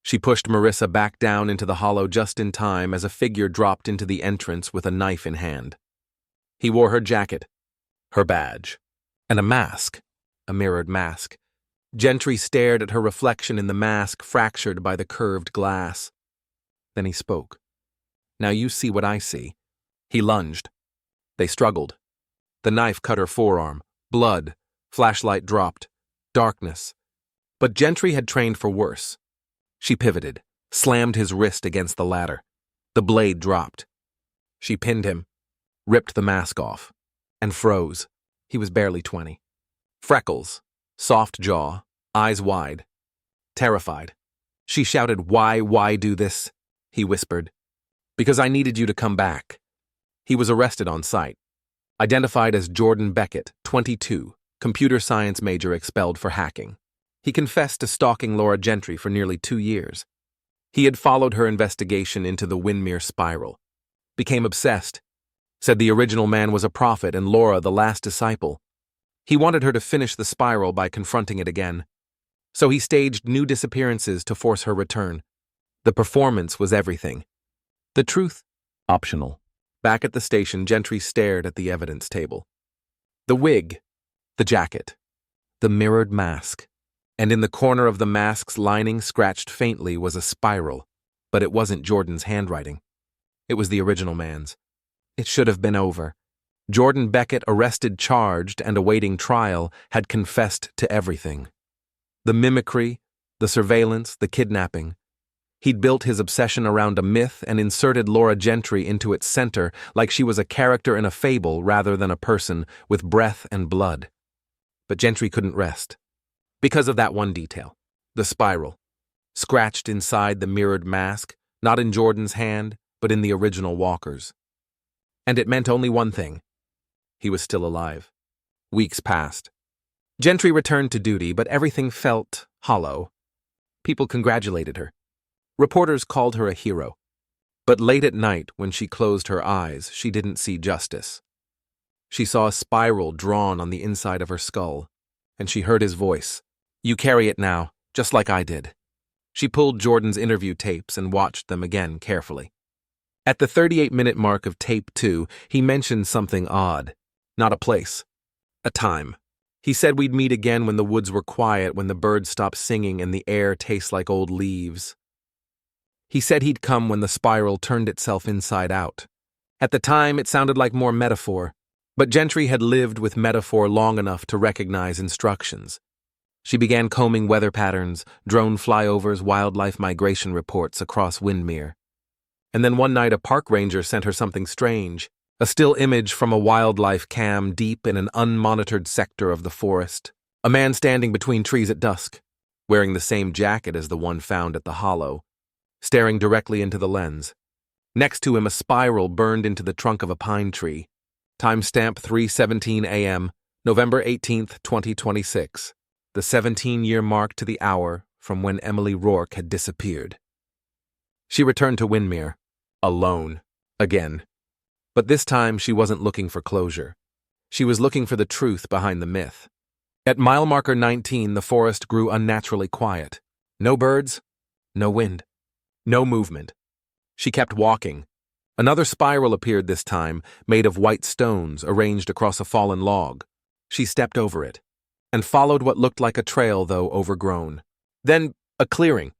She pushed Marissa back down into the hollow just in time as a figure dropped into the entrance with a knife in hand. He wore her jacket, her badge, and a mask, a mirrored mask. Gentry stared at her reflection in the mask fractured by the curved glass. Then he spoke. Now you see what I see. He lunged. They struggled. The knife cut her forearm. Blood. Flashlight dropped. Darkness. But Gentry had trained for worse. She pivoted, slammed his wrist against the ladder. The blade dropped. She pinned him, ripped the mask off, and froze. He was barely 20. Freckles, soft jaw, eyes wide. Terrified. She shouted, Why do this? He whispered. Because I needed you to come back. He was arrested on site. Identified as Jordan Beckett, 22, computer science major expelled for hacking. He confessed to stalking Laura Gentry for nearly 2 years. He had followed her investigation into the Winmere spiral. Became obsessed. Said the original man was a prophet and Laura the last disciple. He wanted her to finish the spiral by confronting it again. So he staged new disappearances to force her return. The performance was everything. The truth? Optional. Back at the station, Gentry stared at the evidence table. The wig. The jacket. The mirrored mask. And in the corner of the mask's lining, scratched faintly, was a spiral. But it wasn't Jordan's handwriting. It was the original man's. It should have been over. Jordan Beckett, arrested, charged, and awaiting trial, had confessed to everything. The mimicry, the surveillance, the kidnapping. He'd built his obsession around a myth and inserted Laura Gentry into its center like she was a character in a fable rather than a person with breath and blood. But Gentry couldn't rest. Because of that one detail, the spiral, scratched inside the mirrored mask, not in Jordan's hand, but in the original Walker's. And it meant only one thing. He was still alive. Weeks passed. Gentry returned to duty, but everything felt hollow. People congratulated her. Reporters called her a hero. But late at night, when she closed her eyes, she didn't see justice. She saw a spiral drawn on the inside of her skull, and she heard his voice. You carry it now, just like I did. She pulled Jordan's interview tapes and watched them again carefully. At the 38-minute mark of tape 2, he mentioned something odd. Not a place. A time. He said we'd meet again when the woods were quiet, when the birds stopped singing and the air tastes like old leaves. He said he'd come when the spiral turned itself inside out. At the time, it sounded like more metaphor, but Gentry had lived with metaphor long enough to recognize instructions. She began combing weather patterns, drone flyovers, wildlife migration reports across Winmere. And then one night a park ranger sent her something strange, a still image from a wildlife cam deep in an unmonitored sector of the forest. A man standing between trees at dusk, wearing the same jacket as the one found at the hollow, staring directly into the lens. Next to him, a spiral burned into the trunk of a pine tree. Timestamp 3:17 a.m., November 18th, 2026. The 17-year mark to the hour from when Emily Rourke had disappeared. She returned to Winmere, alone, again. But this time she wasn't looking for closure. She was looking for the truth behind the myth. At mile marker 19, the forest grew unnaturally quiet. No birds, no wind, no movement. She kept walking. Another spiral appeared this time, made of white stones arranged across a fallen log. She stepped over it, and followed what looked like a trail, though overgrown. Then, a clearing.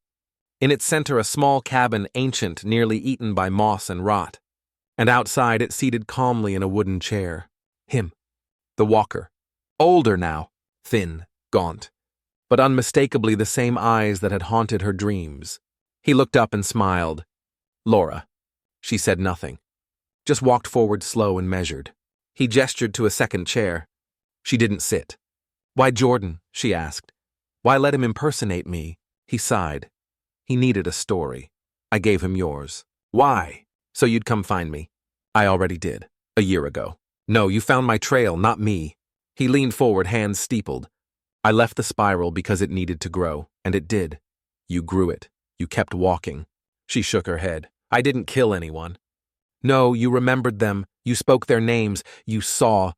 In its center, a small cabin, ancient, nearly eaten by moss and rot. And outside, it seated calmly in a wooden chair. Him. The walker. Older now. Thin. Gaunt. But unmistakably the same eyes that had haunted her dreams. He looked up and smiled. Laura. She said nothing. Just walked forward slow and measured. He gestured to a second chair. She didn't sit. "Why Jordan?" she asked. "Why let him impersonate me?" He sighed. "He needed a story. I gave him yours." "Why?" "So you'd come find me." "I already did. A year ago." "No, you found my trail, not me." He leaned forward, hands steepled. "I left the spiral because it needed to grow, and it did. You grew it. You kept walking." She shook her head. "I didn't kill anyone." "No, you remembered them. You spoke their names. You saw.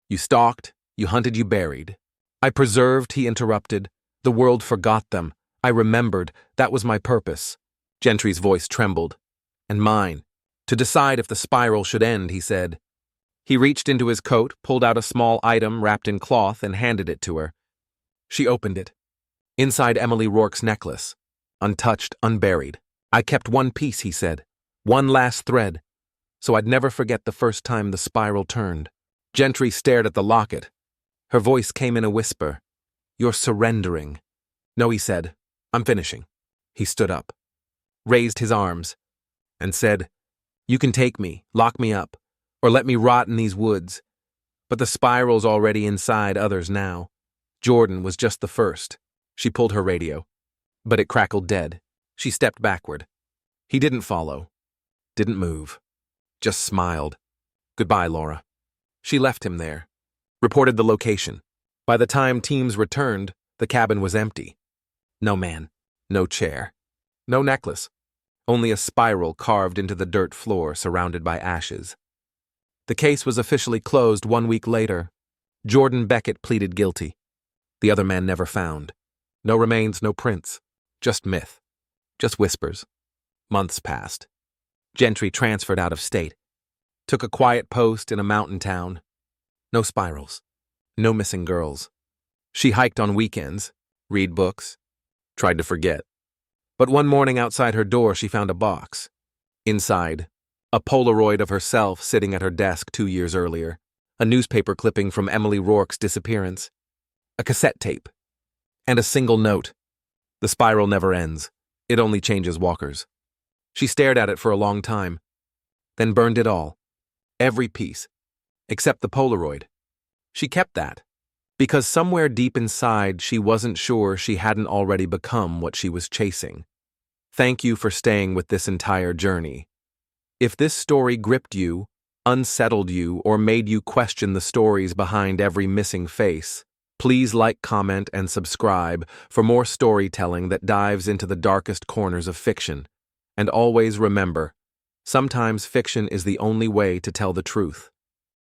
You stalked. You hunted. You buried." "I preserved," he interrupted. "The world forgot them. I remembered. That was my purpose." Gentry's voice trembled. "And mine. To decide if the spiral should end," he said. He reached into his coat, pulled out a small item wrapped in cloth, and handed it to her. She opened it. Inside Emily Rourke's necklace. Untouched, unburied. "I kept one piece," he said. "One last thread. So I'd never forget the first time the spiral turned." Gentry stared at the locket. Her voice came in a whisper. "You're surrendering." "No," he said. "I'm finishing." He stood up, raised his arms, and said, "You can take me, lock me up, or let me rot in these woods. But the spiral's already inside others now. Jordan was just the first." She pulled her radio. But it crackled dead. She stepped backward. He didn't follow. Didn't move. Just smiled. "Goodbye, Laura." She left him there. Reported the location. By the time teams returned, the cabin was empty. No man. No chair. No necklace. Only a spiral carved into the dirt floor surrounded by ashes. The case was officially closed 1 week later. Jordan Beckett pleaded guilty. The other man never found. No remains, no prints. Just myth. Just whispers. Months passed. Gentry transferred out of state. Took a quiet post in a mountain town. No spirals. No missing girls. She hiked on weekends, read books, tried to forget. But one morning outside her door she found a box. Inside, a Polaroid of herself sitting at her desk 2 years earlier, a newspaper clipping from Emily Rourke's disappearance, a cassette tape, and a single note. "The spiral never ends. It only changes walkers." She stared at it for a long time, then burned it all. Every piece, except the Polaroid. She kept that, because somewhere deep inside she wasn't sure she hadn't already become what she was chasing. Thank you for staying with this entire journey. If this story gripped you, unsettled you, or made you question the stories behind every missing face, please like, comment, and subscribe for more storytelling that dives into the darkest corners of fiction. And always remember, sometimes fiction is the only way to tell the truth.